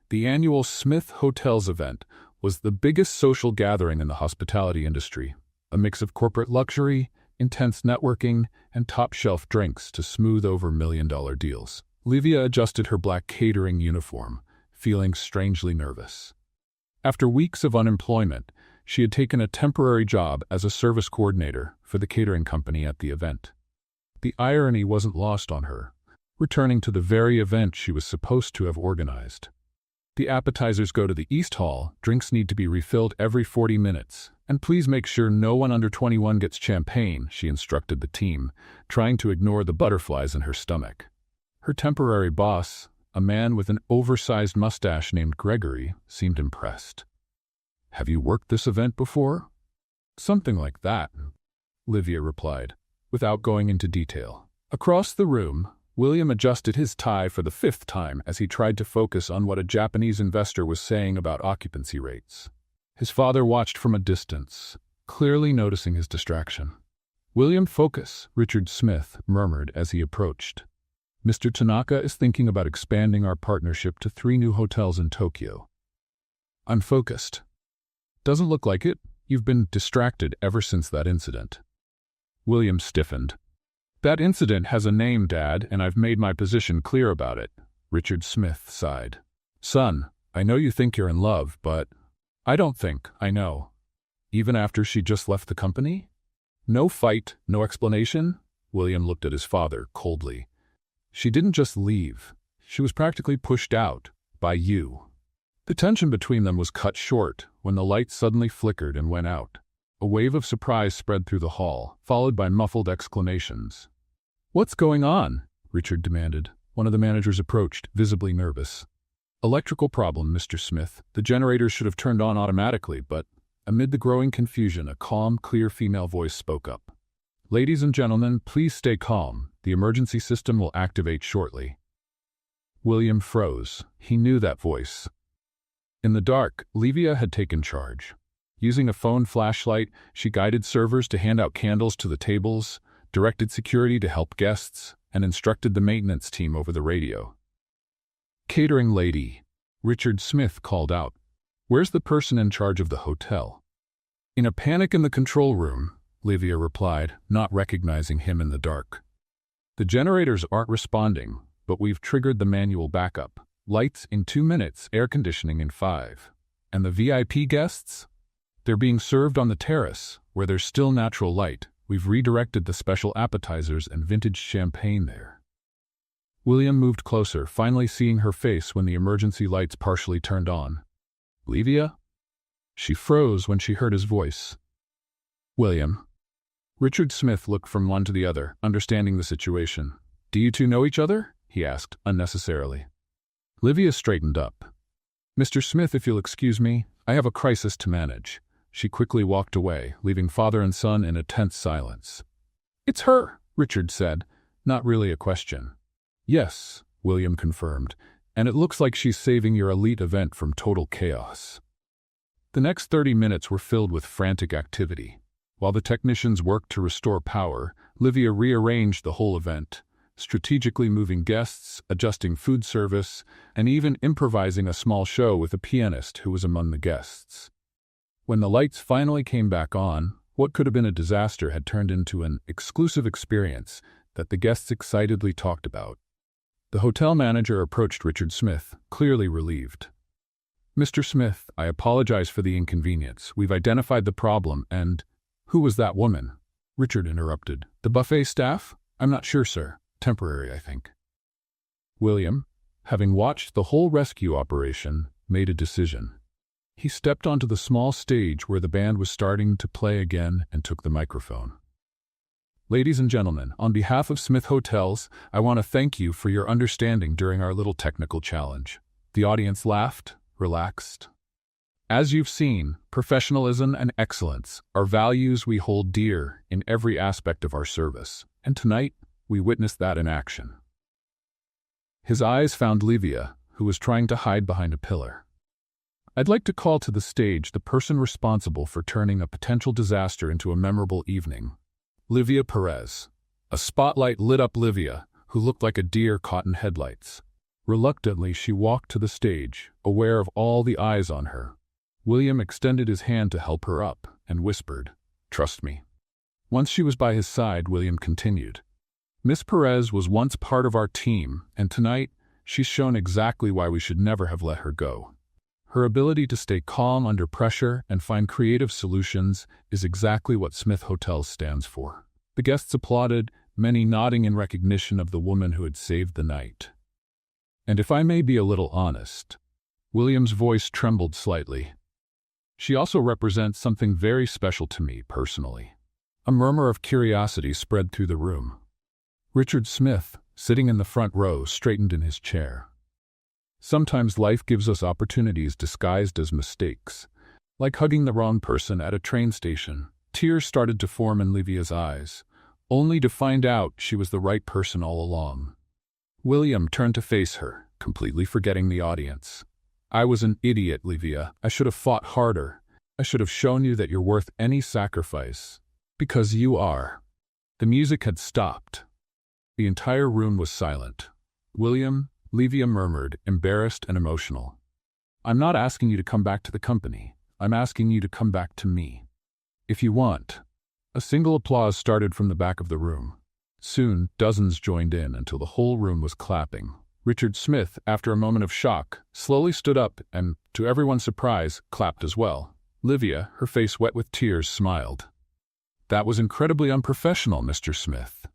The annual Smith Hotels event was the biggest social gathering in the hospitality industry, a mix of corporate luxury, intense networking, and top-shelf drinks to smooth over million-dollar deals. Livia adjusted her black catering uniform, feeling strangely nervous. After weeks of unemployment, she had taken a temporary job as a service coordinator for the catering company at the event. The irony wasn't lost on her, returning to the very event she was supposed to have organized. The appetizers go to the East Hall, drinks need to be refilled every 40 minutes, and please make sure no one under 21 gets champagne, she instructed the team, trying to ignore the butterflies in her stomach. Her temporary boss, a man with an oversized mustache named Gregory, seemed impressed. "Have you worked this event before?" "Something like that," Livia replied, without going into detail. Across the room, William adjusted his tie for the 5th time as he tried to focus on what a Japanese investor was saying about occupancy rates. His father watched from a distance, clearly noticing his distraction. "William, focus," Richard Smith murmured as he approached. "Mr. Tanaka is thinking about expanding our partnership to 3 new hotels in Tokyo." "I'm focused." "Doesn't look like it. You've been distracted ever since that incident." William stiffened. "That incident has a name, Dad, and I've made my position clear about it," Richard Smith sighed. "Son, I know you think you're in love, but I don't think I know. Even after she just left the company? No fight, no explanation?" William looked at his father coldly. "She didn't just leave. She was practically pushed out by you." The tension between them was cut short when the lights suddenly flickered and went out. A wave of surprise spread through the hall, followed by muffled exclamations. "What's going on?" Richard demanded. One of the managers approached, visibly nervous. "Electrical problem, Mr. Smith. The generators should have turned on automatically, but..." Amid the growing confusion, a calm, clear female voice spoke up. "Ladies and gentlemen, please stay calm. The emergency system will activate shortly." William froze. He knew that voice. In the dark, Livia had taken charge. Using a phone flashlight, she guided servers to hand out candles to the tables, directed security to help guests, and instructed the maintenance team over the radio. "Catering lady," Richard Smith called out. "Where's the person in charge of the hotel?" "In a panic in the control room," Livia replied, not recognizing him in the dark. "The generators aren't responding, but we've triggered the manual backup. Lights in 2 minutes, air conditioning in 5. And the VIP guests? They're being served on the terrace, where there's still natural light. We've redirected the special appetizers and vintage champagne there." William moved closer, finally seeing her face when the emergency lights partially turned on. "Livia?" She froze when she heard his voice. "William." Richard Smith looked from one to the other, understanding the situation. "Do you two know each other?" he asked, unnecessarily. Livia straightened up. "Mr. Smith, if you'll excuse me, I have a crisis to manage." She quickly walked away, leaving father and son in a tense silence. "It's her," Richard said, not really a question. "Yes," William confirmed, "and it looks like she's saving your elite event from total chaos." The next 30 minutes were filled with frantic activity. While the technicians worked to restore power, Livia rearranged the whole event, strategically moving guests, adjusting food service, and even improvising a small show with a pianist who was among the guests. When the lights finally came back on, what could have been a disaster had turned into an exclusive experience that the guests excitedly talked about. The hotel manager approached Richard Smith, clearly relieved. "Mr. Smith, I apologize for the inconvenience. We've identified the problem and..." "Who was that woman?" Richard interrupted. "The buffet staff? I'm not sure, sir. Temporary, I think." William, having watched the whole rescue operation, made a decision. He stepped onto the small stage where the band was starting to play again and took the microphone. "Ladies and gentlemen, on behalf of Smith Hotels, I want to thank you for your understanding during our little technical challenge." The audience laughed, relaxed. "As you've seen, professionalism and excellence are values we hold dear in every aspect of our service, and tonight we witnessed that in action." His eyes found Livia, who was trying to hide behind a pillar. "I'd like to call to the stage the person responsible for turning a potential disaster into a memorable evening. Livia Perez." A spotlight lit up Livia, who looked like a deer caught in headlights. Reluctantly, she walked to the stage, aware of all the eyes on her. William extended his hand to help her up and whispered, "Trust me." Once she was by his side, William continued. Miss Perez was once part of our team, and tonight, she's shown exactly why we should never have let her go. Her ability to stay calm under pressure and find creative solutions is exactly what Smith Hotels stands for. The guests applauded, many nodding in recognition of the woman who had saved the night. And if I may be a little honest, William's voice trembled slightly. She also represents something very special to me personally. A murmur of curiosity spread through the room. Richard Smith, sitting in the front row, straightened in his chair. Sometimes life gives us opportunities disguised as mistakes. Like hugging the wrong person at a train station, tears started to form in Livia's eyes, only to find out she was the right person all along. William turned to face her, completely forgetting the audience. I was an idiot, Livia. I should have fought harder. I should have shown you that you're worth any sacrifice. Because you are. The music had stopped. The entire room was silent. William, Livia murmured, embarrassed and emotional. I'm not asking you to come back to the company. I'm asking you to come back to me. If you want. A single applause started from the back of the room. Soon, dozens joined in until the whole room was clapping. Richard Smith, after a moment of shock, slowly stood up and, to everyone's surprise, clapped as well. Livia, her face wet with tears, smiled. That was incredibly unprofessional, Mr. Smith.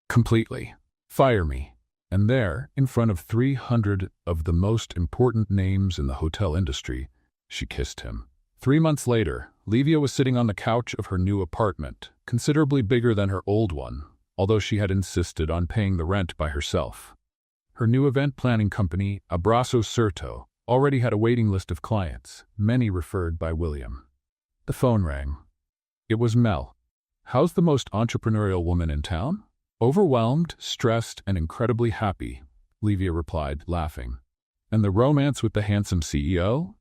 Completely. Fire me. And there, in front of 300 of the most important names in the hotel industry, she kissed him. 3 months later, Livia was sitting on the couch of her new apartment, considerably bigger than her old one, although she had insisted on paying the rent by herself. Her new event planning company, Abrazo Certo, already had a waiting list of clients, many referred by William. The phone rang. It was Mel. How's the most entrepreneurial woman in town? Overwhelmed, stressed, and incredibly happy, Livia replied, laughing. And the romance with the handsome CEO?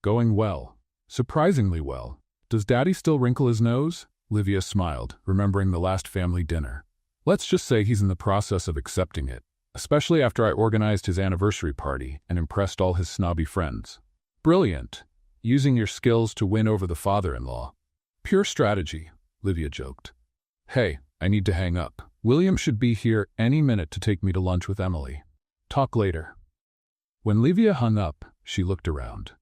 Going well. Surprisingly well. Does Daddy still wrinkle his nose? Livia smiled, remembering the last family dinner. Let's just say he's in the process of accepting it, especially after I organized his anniversary party and impressed all his snobby friends. Brilliant. Using your skills to win over the father-in-law. Pure strategy, Livia joked. Hey, I need to hang up. William should be here any minute to take me to lunch with Emily. Talk later. When Livia hung up, she looked around.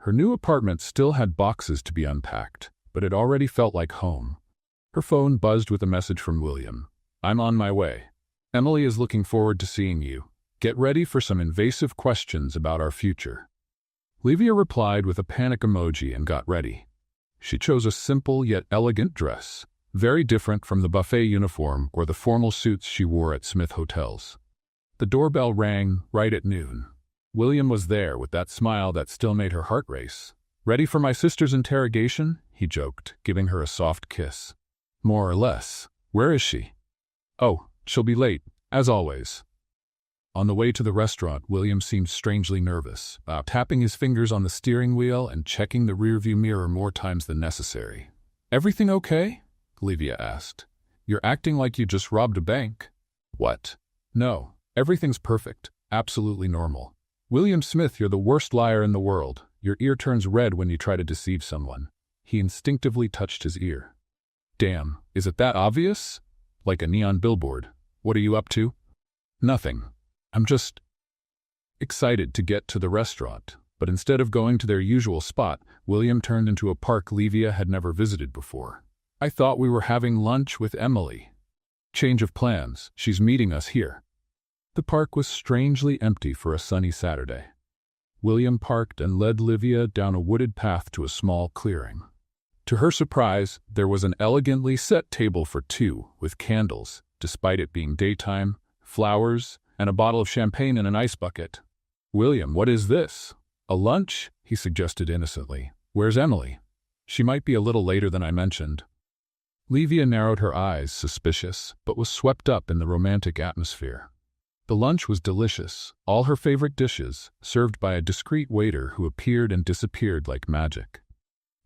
Her new apartment still had boxes to be unpacked, but it already felt like home. Her phone buzzed with a message from William. I'm on my way. Emily is looking forward to seeing you. Get ready for some invasive questions about our future. Livia replied with a panic emoji and got ready. She chose a simple yet elegant dress, very different from the buffet uniform or the formal suits she wore at Smith Hotels. The doorbell rang right at noon. William was there with that smile that still made her heart race. Ready for my sister's interrogation? He joked, giving her a soft kiss. More or less. Where is she? Oh, she'll be late, as always. On the way to the restaurant, William seemed strangely nervous, tapping his fingers on the steering wheel and checking the rearview mirror more times than necessary. Everything okay? Livia asked. You're acting like you just robbed a bank. What? No, everything's perfect, absolutely normal. William Smith, you're the worst liar in the world. Your ear turns red when you try to deceive someone. He instinctively touched his ear. Damn, is it that obvious? Like a neon billboard. What are you up to? Nothing. I'm just excited to get to the restaurant. But instead of going to their usual spot, William turned into a park Livia had never visited before. I thought we were having lunch with Emily. Change of plans. She's meeting us here. The park was strangely empty for a sunny Saturday. William parked and led Livia down a wooded path to a small clearing. To her surprise, there was an elegantly set table for two, with candles, despite it being daytime, flowers, and a bottle of champagne in an ice bucket. William, what is this? A lunch? He suggested innocently. Where's Emily? She might be a little later than I mentioned. Livia narrowed her eyes, suspicious, but was swept up in the romantic atmosphere. The lunch was delicious, all her favorite dishes, served by a discreet waiter who appeared and disappeared like magic.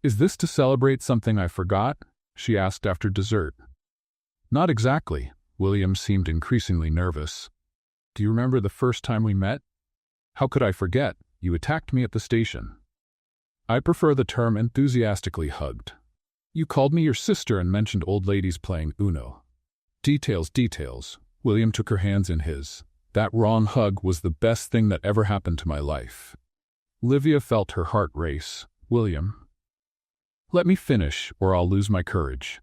Is this to celebrate something I forgot? She asked after dessert. Not exactly. William seemed increasingly nervous. Do you remember the first time we met? How could I forget? You attacked me at the station. I prefer the term enthusiastically hugged. You called me your sister and mentioned old ladies playing Uno. Details, details. William took her hands in his. That wrong hug was the best thing that ever happened to my life. Livia felt her heart race. William, let me finish, or I'll lose my courage.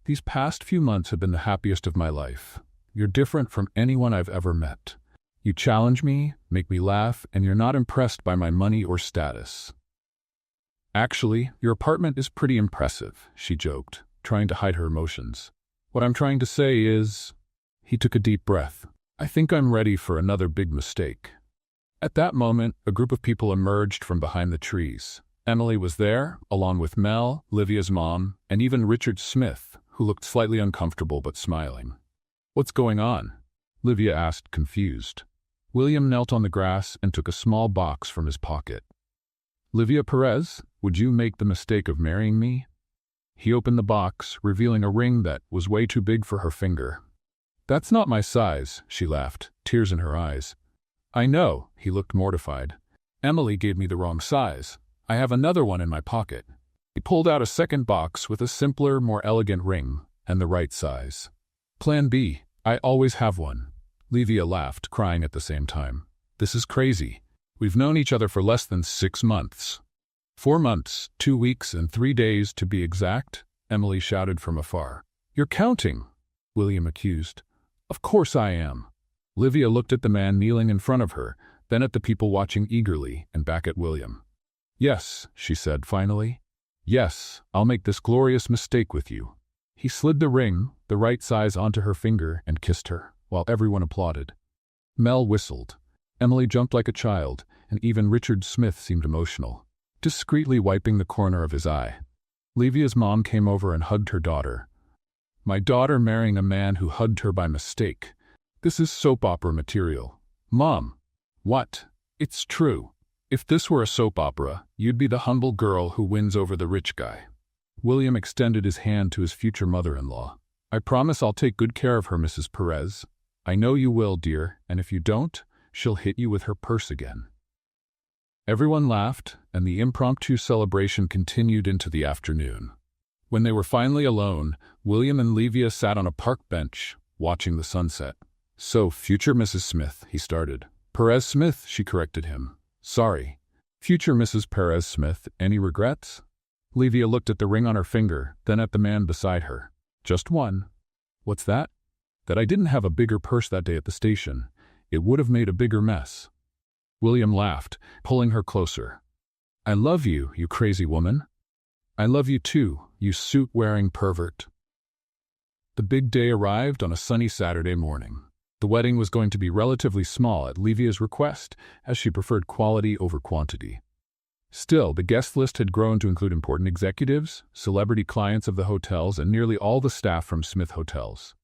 These past few months have been the happiest of my life. You're different from anyone I've ever met. You challenge me, make me laugh, and you're not impressed by my money or status. Actually, your apartment is pretty impressive, she joked, trying to hide her emotions. What I'm trying to say is… He took a deep breath. I think I'm ready for another big mistake. At that moment, a group of people emerged from behind the trees. Emily was there, along with Mel, Livia's mom, and even Richard Smith, who looked slightly uncomfortable but smiling. What's going on? Livia asked, confused. William knelt on the grass and took a small box from his pocket. Livia Perez, would you make the mistake of marrying me? He opened the box, revealing a ring that was way too big for her finger. That's not my size, she laughed, tears in her eyes. I know, he looked mortified. Emily gave me the wrong size. I have another one in my pocket. He pulled out a second box with a simpler, more elegant ring, and the right size. Plan B, I always have one. Livia laughed, crying at the same time. This is crazy. We've known each other for less than 6 months. 4 months, 2 weeks, and 3 days to be exact, Emily shouted from afar. You're counting, William accused. Of course I am. Livia looked at the man kneeling in front of her, then at the people watching eagerly, and back at William. Yes, she said finally. Yes, I'll make this glorious mistake with you. He slid the ring, the right size, onto her finger and kissed her, while everyone applauded. Mel whistled. Emily jumped like a child, and even Richard Smith seemed emotional, discreetly wiping the corner of his eye. Livia's mom came over and hugged her daughter. My daughter marrying a man who hugged her by mistake. This is soap opera material. Mom. What? It's true. If this were a soap opera, you'd be the humble girl who wins over the rich guy. William extended his hand to his future mother-in-law. I promise I'll take good care of her, Mrs. Perez. I know you will, dear, and if you don't, she'll hit you with her purse again. Everyone laughed, and the impromptu celebration continued into the afternoon. When they were finally alone, William and Livia sat on a park bench, watching the sunset. So, future Mrs. Smith, he started. Perez Smith, she corrected him. Sorry. Future Mrs. Perez Smith, any regrets? Livia looked at the ring on her finger, then at the man beside her. Just one. What's that? That I didn't have a bigger purse that day at the station. It would have made a bigger mess. William laughed, pulling her closer. I love you, you crazy woman. I love you too, you suit-wearing pervert. The big day arrived on a sunny Saturday morning. The wedding was going to be relatively small at Livia's request, as she preferred quality over quantity. Still, the guest list had grown to include important executives, celebrity clients of the hotels, and nearly all the staff from Smith Hotels.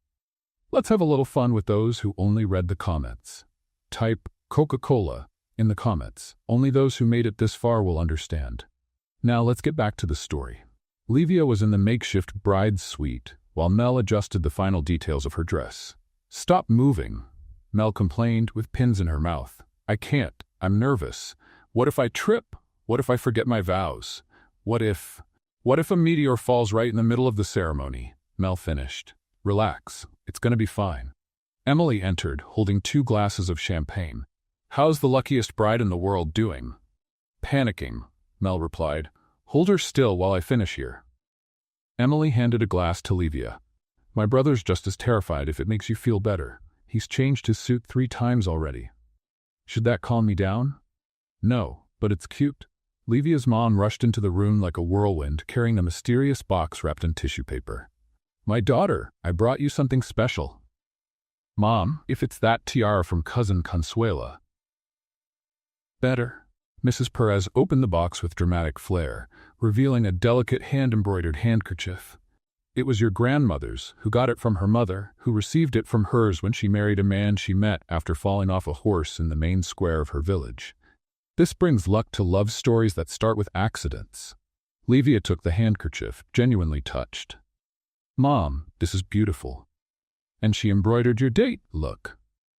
Let's have a little fun with those who only read the comments. Type Coca-Cola in the comments. Only those who made it this far will understand. Now let's get back to the story. Livia was in the makeshift bride's suite, while Mel adjusted the final details of her dress. Stop moving, Mel complained with pins in her mouth. I can't. I'm nervous. What if I trip? What if I forget my vows? What if a meteor falls right in the middle of the ceremony? Mel finished. Relax. It's gonna be fine. Emily entered, holding 2 glasses of champagne. How's the luckiest bride in the world doing? Panicking, Mel replied. Hold her still while I finish here. Emily handed a glass to Livia. My brother's just as terrified, if it makes you feel better. He's changed his suit 3 times already. Should that calm me down? No, but it's cute. Livia's mom rushed into the room like a whirlwind, carrying a mysterious box wrapped in tissue paper. My daughter, I brought you something special. Mom, if it's that tiara from cousin Consuela. Better. Mrs. Perez opened the box with dramatic flair, revealing a delicate hand-embroidered handkerchief. It was your grandmother's, who got it from her mother, who received it from hers when she married a man she met after falling off a horse in the main square of her village. This brings luck to love stories that start with accidents. Livia took the handkerchief, genuinely touched. Mom, this is beautiful. And she embroidered your date, look.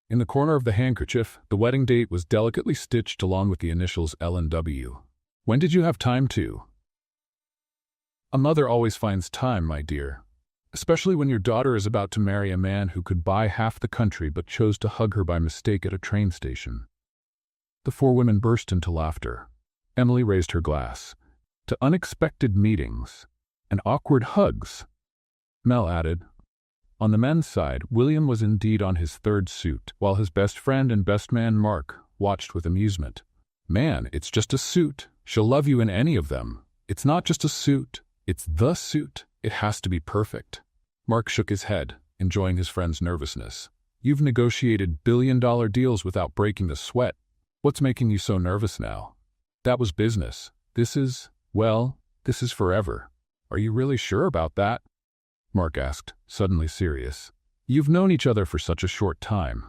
In the corner of the handkerchief, the wedding date was delicately stitched along with the initials L and W. When did you have time to? A mother always finds time, my dear. Especially when your daughter is about to marry a man who could buy half the country but chose to hug her by mistake at a train station. The four women burst into laughter. Emily raised her glass. To unexpected meetings and awkward hugs. Mel added. On the men's side, William was indeed on his third suit, while his best friend and best man Mark watched with amusement. Man, it's just a suit. She'll love you in any of them. It's not just a suit. It's the suit. It has to be perfect. Mark shook his head, enjoying his friend's nervousness. You've negotiated billion-dollar deals without breaking a sweat. What's making you so nervous now? That was business. This is forever. Are you really sure about that? Mark asked, suddenly serious. You've known each other for such a short time.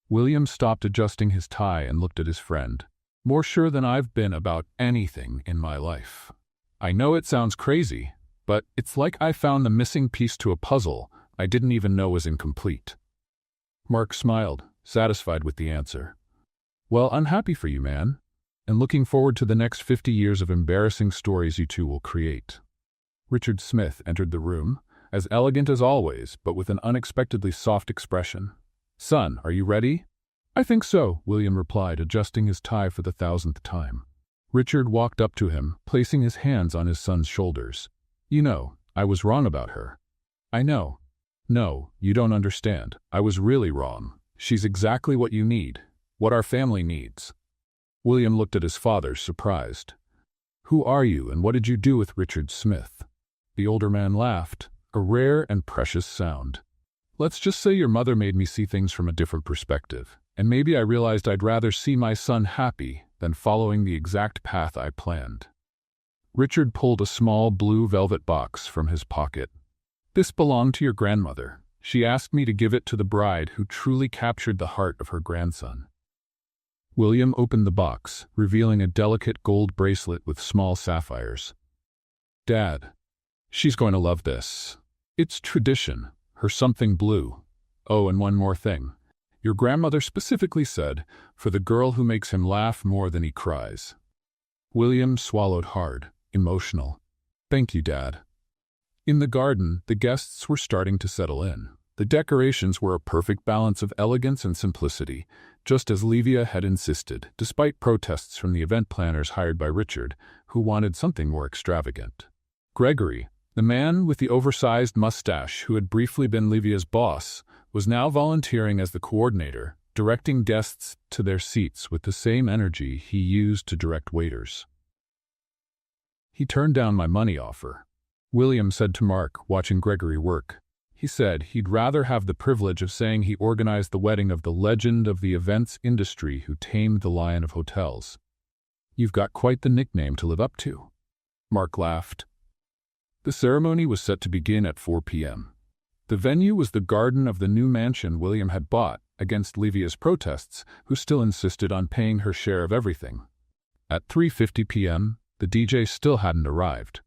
William stopped adjusting his tie and looked at his friend. More sure than I've been about anything in my life. I know it sounds crazy, but it's like I found the missing piece to a puzzle I didn't even know was incomplete. Mark smiled, satisfied with the answer. Well, I'm happy for you, man, and looking forward to the next 50 years of embarrassing stories you two will create. Richard Smith entered the room, as elegant as always, but with an unexpectedly soft expression. Son, are you ready? I think so, William replied, adjusting his tie for the 1,000th time. Richard walked up to him, placing his hands on his son's shoulders. You know, I was wrong about her. I know. No, you don't understand. I was really wrong. She's exactly what you need, what our family needs. William looked at his father, surprised. Who are you and what did you do with Richard Smith? The older man laughed, a rare and precious sound. Let's just say your mother made me see things from a different perspective, and maybe I realized I'd rather see my son happy than following the exact path I planned. Richard pulled a small blue velvet box from his pocket. This belonged to your grandmother. She asked me to give it to the bride who truly captured the heart of her grandson. William opened the box, revealing a delicate gold bracelet with small sapphires. Dad, she's going to love this. It's tradition, her something blue. Oh, and one more thing. Your grandmother specifically said, for the girl who makes him laugh more than he cries. William swallowed hard, emotional. Thank you, Dad. In the garden, the guests were starting to settle in. The decorations were a perfect balance of elegance and simplicity, just as Livia had insisted, despite protests from the event planners hired by Richard, who wanted something more extravagant. Gregory, the man with the oversized mustache who had briefly been Livia's boss, was now volunteering as the coordinator, directing guests to their seats with the same energy he used to direct waiters. He turned down my money offer, William said to Mark, watching Gregory work. He said he'd rather have the privilege of saying he organized the wedding of the legend of the events industry who tamed the lion of hotels. You've got quite the nickname to live up to. Mark laughed. The ceremony was set to begin at 4 p.m. The venue was the garden of the new mansion William had bought, against Livia's protests, who still insisted on paying her share of everything. At 3:50 p.m., the DJ still hadn't arrived.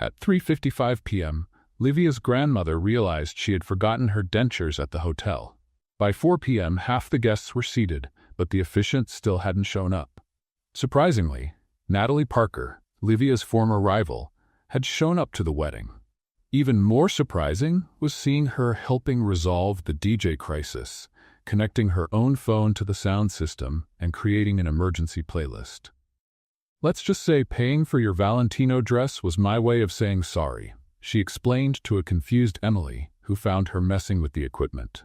At 3:55 p.m., Livia's grandmother realized she had forgotten her dentures at the hotel. By 4 p.m., half the guests were seated, but the officiant still hadn't shown up. Surprisingly, Natalie Parker, Livia's former rival, had shown up to the wedding. Even more surprising was seeing her helping resolve the DJ crisis, connecting her own phone to the sound system and creating an emergency playlist. Let's just say paying for your Valentino dress was my way of saying sorry, she explained to a confused Emily, who found her messing with the equipment.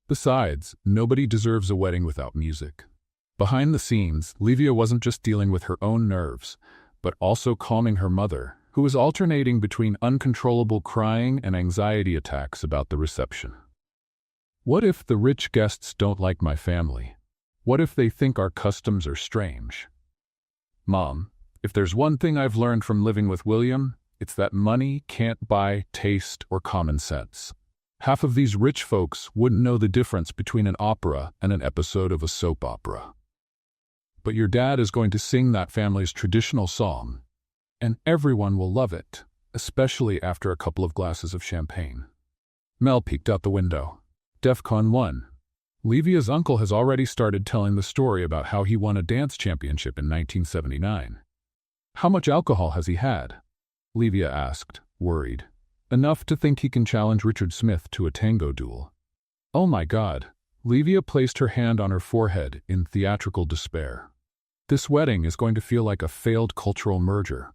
Besides, nobody deserves a wedding without music. Behind the scenes, Livia wasn't just dealing with her own nerves, but also calming her mother, who was alternating between uncontrollable crying and anxiety attacks about the reception. What if the rich guests don't like my family? What if they think our customs are strange? Mom, if there's one thing I've learned from living with William, it's that money can't buy taste or common sense. Half of these rich folks wouldn't know the difference between an opera and an episode of a soap opera. But your dad is going to sing that family's traditional song, and everyone will love it, especially after a couple of glasses of champagne. Mel peeked out the window. DEFCON 1. Livia's uncle has already started telling the story about how he won a dance championship in 1979. How much alcohol has he had? Livia asked, worried. Enough to think he can challenge Richard Smith to a tango duel. Oh my God. Livia placed her hand on her forehead in theatrical despair. This wedding is going to feel like a failed cultural merger.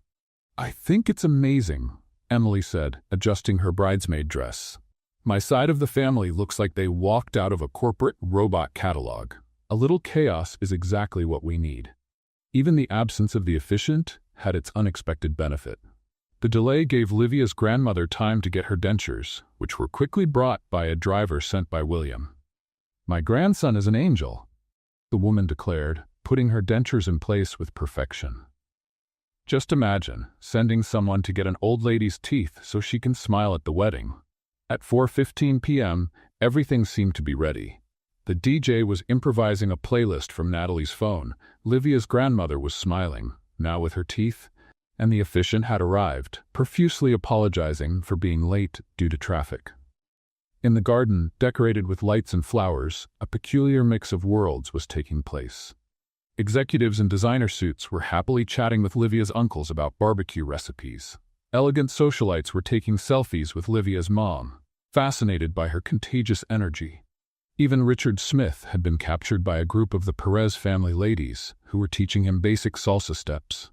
I think it's amazing, Emily said, adjusting her bridesmaid dress. My side of the family looks like they walked out of a corporate robot catalog. A little chaos is exactly what we need. Even the absence of the officiant had its unexpected benefit. The delay gave Livia's grandmother time to get her dentures, which were quickly brought by a driver sent by William. My grandson is an angel, the woman declared, putting her dentures in place with perfection. Just imagine sending someone to get an old lady's teeth so she can smile at the wedding. At 4:15 p.m., everything seemed to be ready. The DJ was improvising a playlist from Natalie's phone. Livia's grandmother was smiling, now with her teeth, and the officiant had arrived, profusely apologizing for being late due to traffic. In the garden, decorated with lights and flowers, a peculiar mix of worlds was taking place. Executives in designer suits were happily chatting with Livia's uncles about barbecue recipes. Elegant socialites were taking selfies with Livia's mom, fascinated by her contagious energy. Even Richard Smith had been captured by a group of the Perez family ladies who were teaching him basic salsa steps.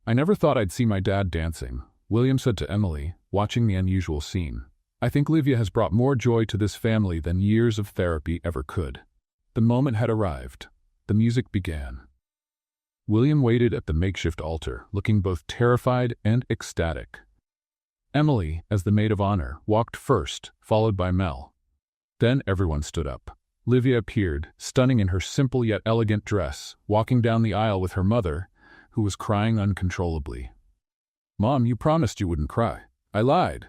I never thought I'd see my dad dancing, William said to Emily, watching the unusual scene. I think Livia has brought more joy to this family than years of therapy ever could. The moment had arrived. The music began. William waited at the makeshift altar, looking both terrified and ecstatic. Emily, as the maid of honor, walked first, followed by Mel. Then everyone stood up. Livia appeared, stunning in her simple yet elegant dress, walking down the aisle with her mother, who was crying uncontrollably. Mom, you promised you wouldn't cry. I lied.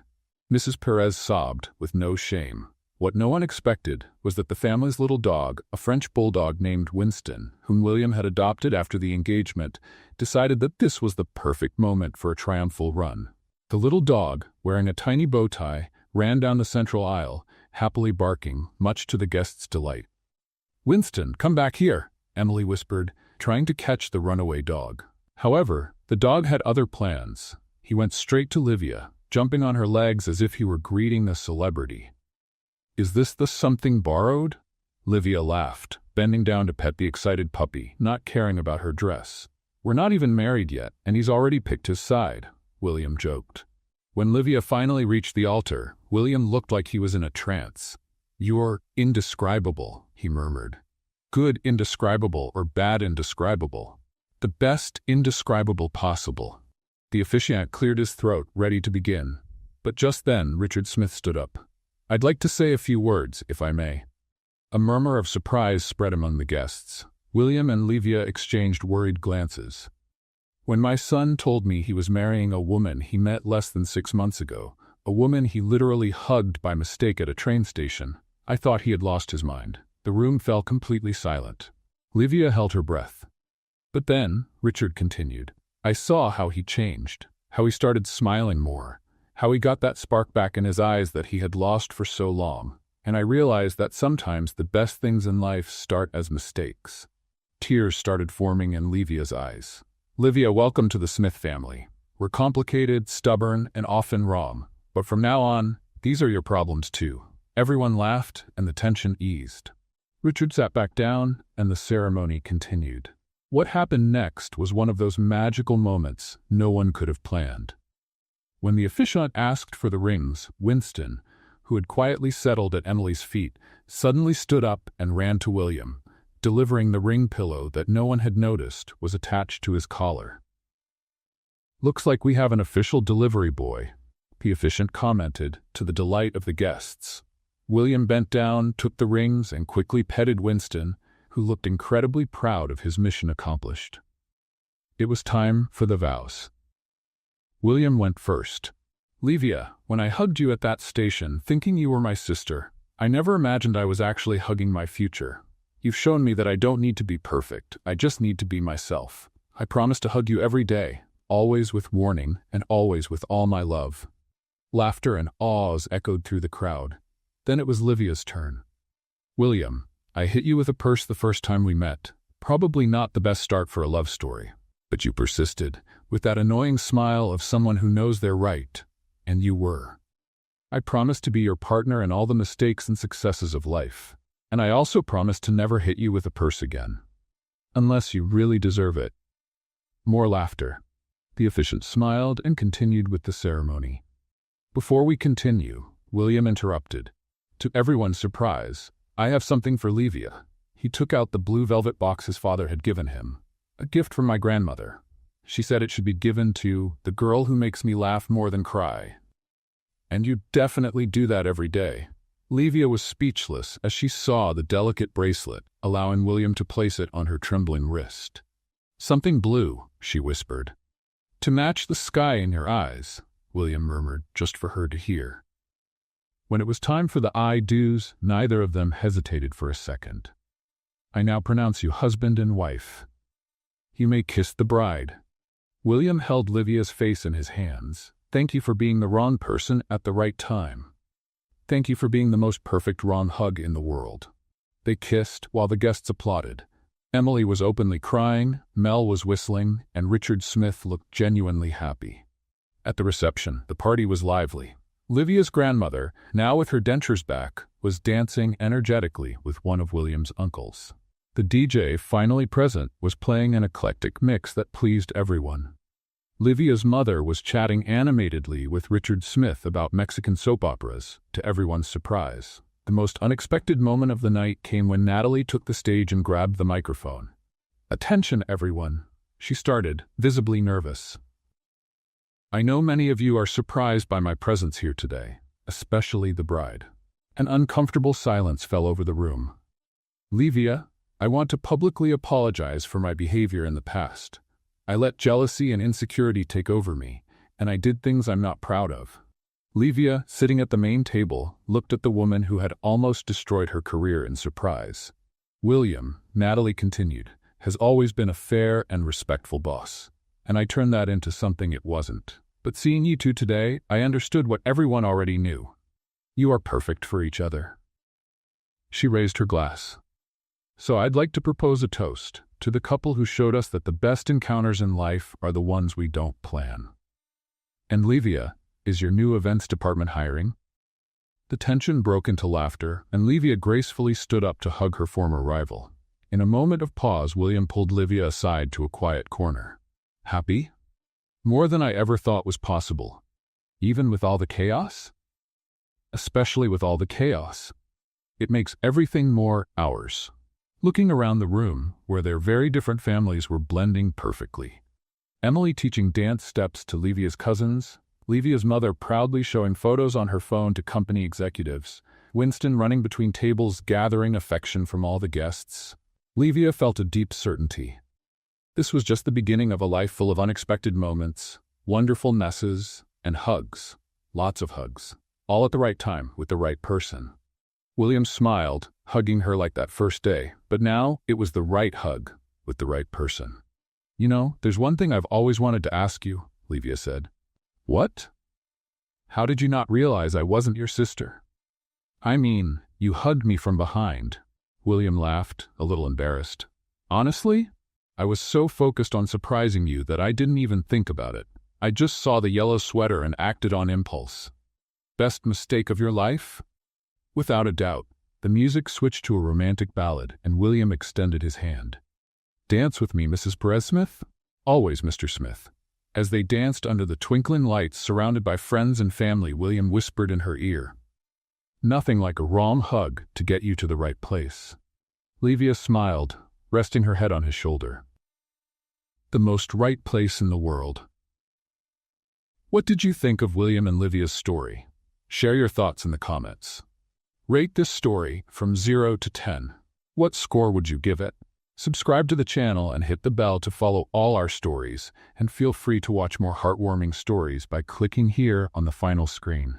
Mrs. Perez sobbed, with no shame. What no one expected was that the family's little dog, a French bulldog named Winston, whom William had adopted after the engagement, decided that this was the perfect moment for a triumphal run. The little dog, wearing a tiny bow tie, ran down the central aisle, happily barking, much to the guests' delight. Winston, come back here, Emily whispered, trying to catch the runaway dog. However, the dog had other plans. He went straight to Livia, jumping on her legs as if he were greeting a celebrity. Is this the something borrowed? Livia laughed, bending down to pet the excited puppy, not caring about her dress. We're not even married yet, and he's already picked his side, William joked. When Livia finally reached the altar, William looked like he was in a trance. You're indescribable, he murmured. Good indescribable or bad indescribable? The best indescribable possible. The officiant cleared his throat, ready to begin. But just then, Richard Smith stood up. I'd like to say a few words, if I may. A murmur of surprise spread among the guests. William and Livia exchanged worried glances. When my son told me he was marrying a woman he met less than 6 months ago, a woman he literally hugged by mistake at a train station, I thought he had lost his mind. The room fell completely silent. Livia held her breath. But then, Richard continued, I saw how he changed, how he started smiling more, how he got that spark back in his eyes that he had lost for so long, and I realized that sometimes the best things in life start as mistakes. Tears started forming in Livia's eyes. Livia, welcome to the Smith family. We're complicated, stubborn, and often wrong, but from now on, these are your problems too. Everyone laughed, and the tension eased. Richard sat back down, and the ceremony continued. What happened next was one of those magical moments no one could have planned. When the officiant asked for the rings, Winston, who had quietly settled at Emily's feet, suddenly stood up and ran to William, delivering the ring pillow that no one had noticed was attached to his collar. Looks like we have an official delivery boy, the officiant commented, to the delight of the guests. William bent down, took the rings, and quickly petted Winston, who looked incredibly proud of his mission accomplished. It was time for the vows. William went first. Livia, when I hugged you at that station, thinking you were my sister, I never imagined I was actually hugging my future. You've shown me that I don't need to be perfect, I just need to be myself. I promise to hug you every day, always with warning, and always with all my love. Laughter and awes echoed through the crowd. Then it was Livia's turn. William, I hit you with a purse the first time we met. Probably not the best start for a love story. But you persisted, with that annoying smile of someone who knows they're right, and you were. I promised to be your partner in all the mistakes and successes of life, and I also promised to never hit you with a purse again. Unless you really deserve it. More laughter. The officiant smiled and continued with the ceremony. Before we continue, William interrupted. To everyone's surprise, I have something for Livia. He took out the blue velvet box his father had given him. A gift from my grandmother. She said it should be given to the girl who makes me laugh more than cry. And you definitely do that every day. Livia was speechless as she saw the delicate bracelet, allowing William to place it on her trembling wrist. Something blue, she whispered. To match the sky in your eyes, William murmured, just for her to hear. When it was time for the I-do's, neither of them hesitated for a second. I now pronounce you husband and wife. You may kiss the bride. William held Livia's face in his hands. Thank you for being the wrong person at the right time. Thank you for being the most perfect wrong hug in the world. They kissed while the guests applauded. Emily was openly crying, Mel was whistling, and Richard Smith looked genuinely happy. At the reception, the party was lively. Livia's grandmother, now with her dentures back, was dancing energetically with one of William's uncles. The DJ, finally present, was playing an eclectic mix that pleased everyone. Livia's mother was chatting animatedly with Richard Smith about Mexican soap operas, to everyone's surprise. The most unexpected moment of the night came when Natalie took the stage and grabbed the microphone. Attention, everyone, she started, visibly nervous. I know many of you are surprised by my presence here today, especially the bride. An uncomfortable silence fell over the room. Livia, I want to publicly apologize for my behavior in the past. I let jealousy and insecurity take over me, and I did things I'm not proud of. Livia, sitting at the main table, looked at the woman who had almost destroyed her career in surprise. William, Natalie continued, has always been a fair and respectful boss, and I turned that into something it wasn't. But seeing you two today, I understood what everyone already knew. You are perfect for each other. She raised her glass. So I'd like to propose a toast to the couple who showed us that the best encounters in life are the ones we don't plan. And Livia, is your new events department hiring? The tension broke into laughter, and Livia gracefully stood up to hug her former rival. In a moment of pause, William pulled Livia aside to a quiet corner. Happy? More than I ever thought was possible. Even with all the chaos? Especially with all the chaos. It makes everything more ours. Looking around the room, where their very different families were blending perfectly. Emily teaching dance steps to Livia's cousins, Livia's mother proudly showing photos on her phone to company executives, Winston running between tables gathering affection from all the guests. Livia felt a deep certainty. This was just the beginning of a life full of unexpected moments, wonderful messes, and hugs. Lots of hugs. All at the right time, with the right person. William smiled, hugging her like that first day, but now it was the right hug, with the right person. You know, there's one thing I've always wanted to ask you, Livia said. What? How did you not realize I wasn't your sister? I mean, you hugged me from behind. William laughed, a little embarrassed. Honestly, I was so focused on surprising you that I didn't even think about it. I just saw the yellow sweater and acted on impulse. Best mistake of your life? Without a doubt. The music switched to a romantic ballad, and William extended his hand. Dance with me, Mrs. Perez-Smith? Always, Mr. Smith. As they danced under the twinkling lights surrounded by friends and family, William whispered in her ear. Nothing like a wrong hug to get you to the right place. Livia smiled, resting her head on his shoulder. The most right place in the world. What did you think of William and Livia's story? Share your thoughts in the comments. Rate this story from 0 to 10. What score would you give it? Subscribe to the channel and hit the bell to follow all our stories, and feel free to watch more heartwarming stories by clicking here on the final screen.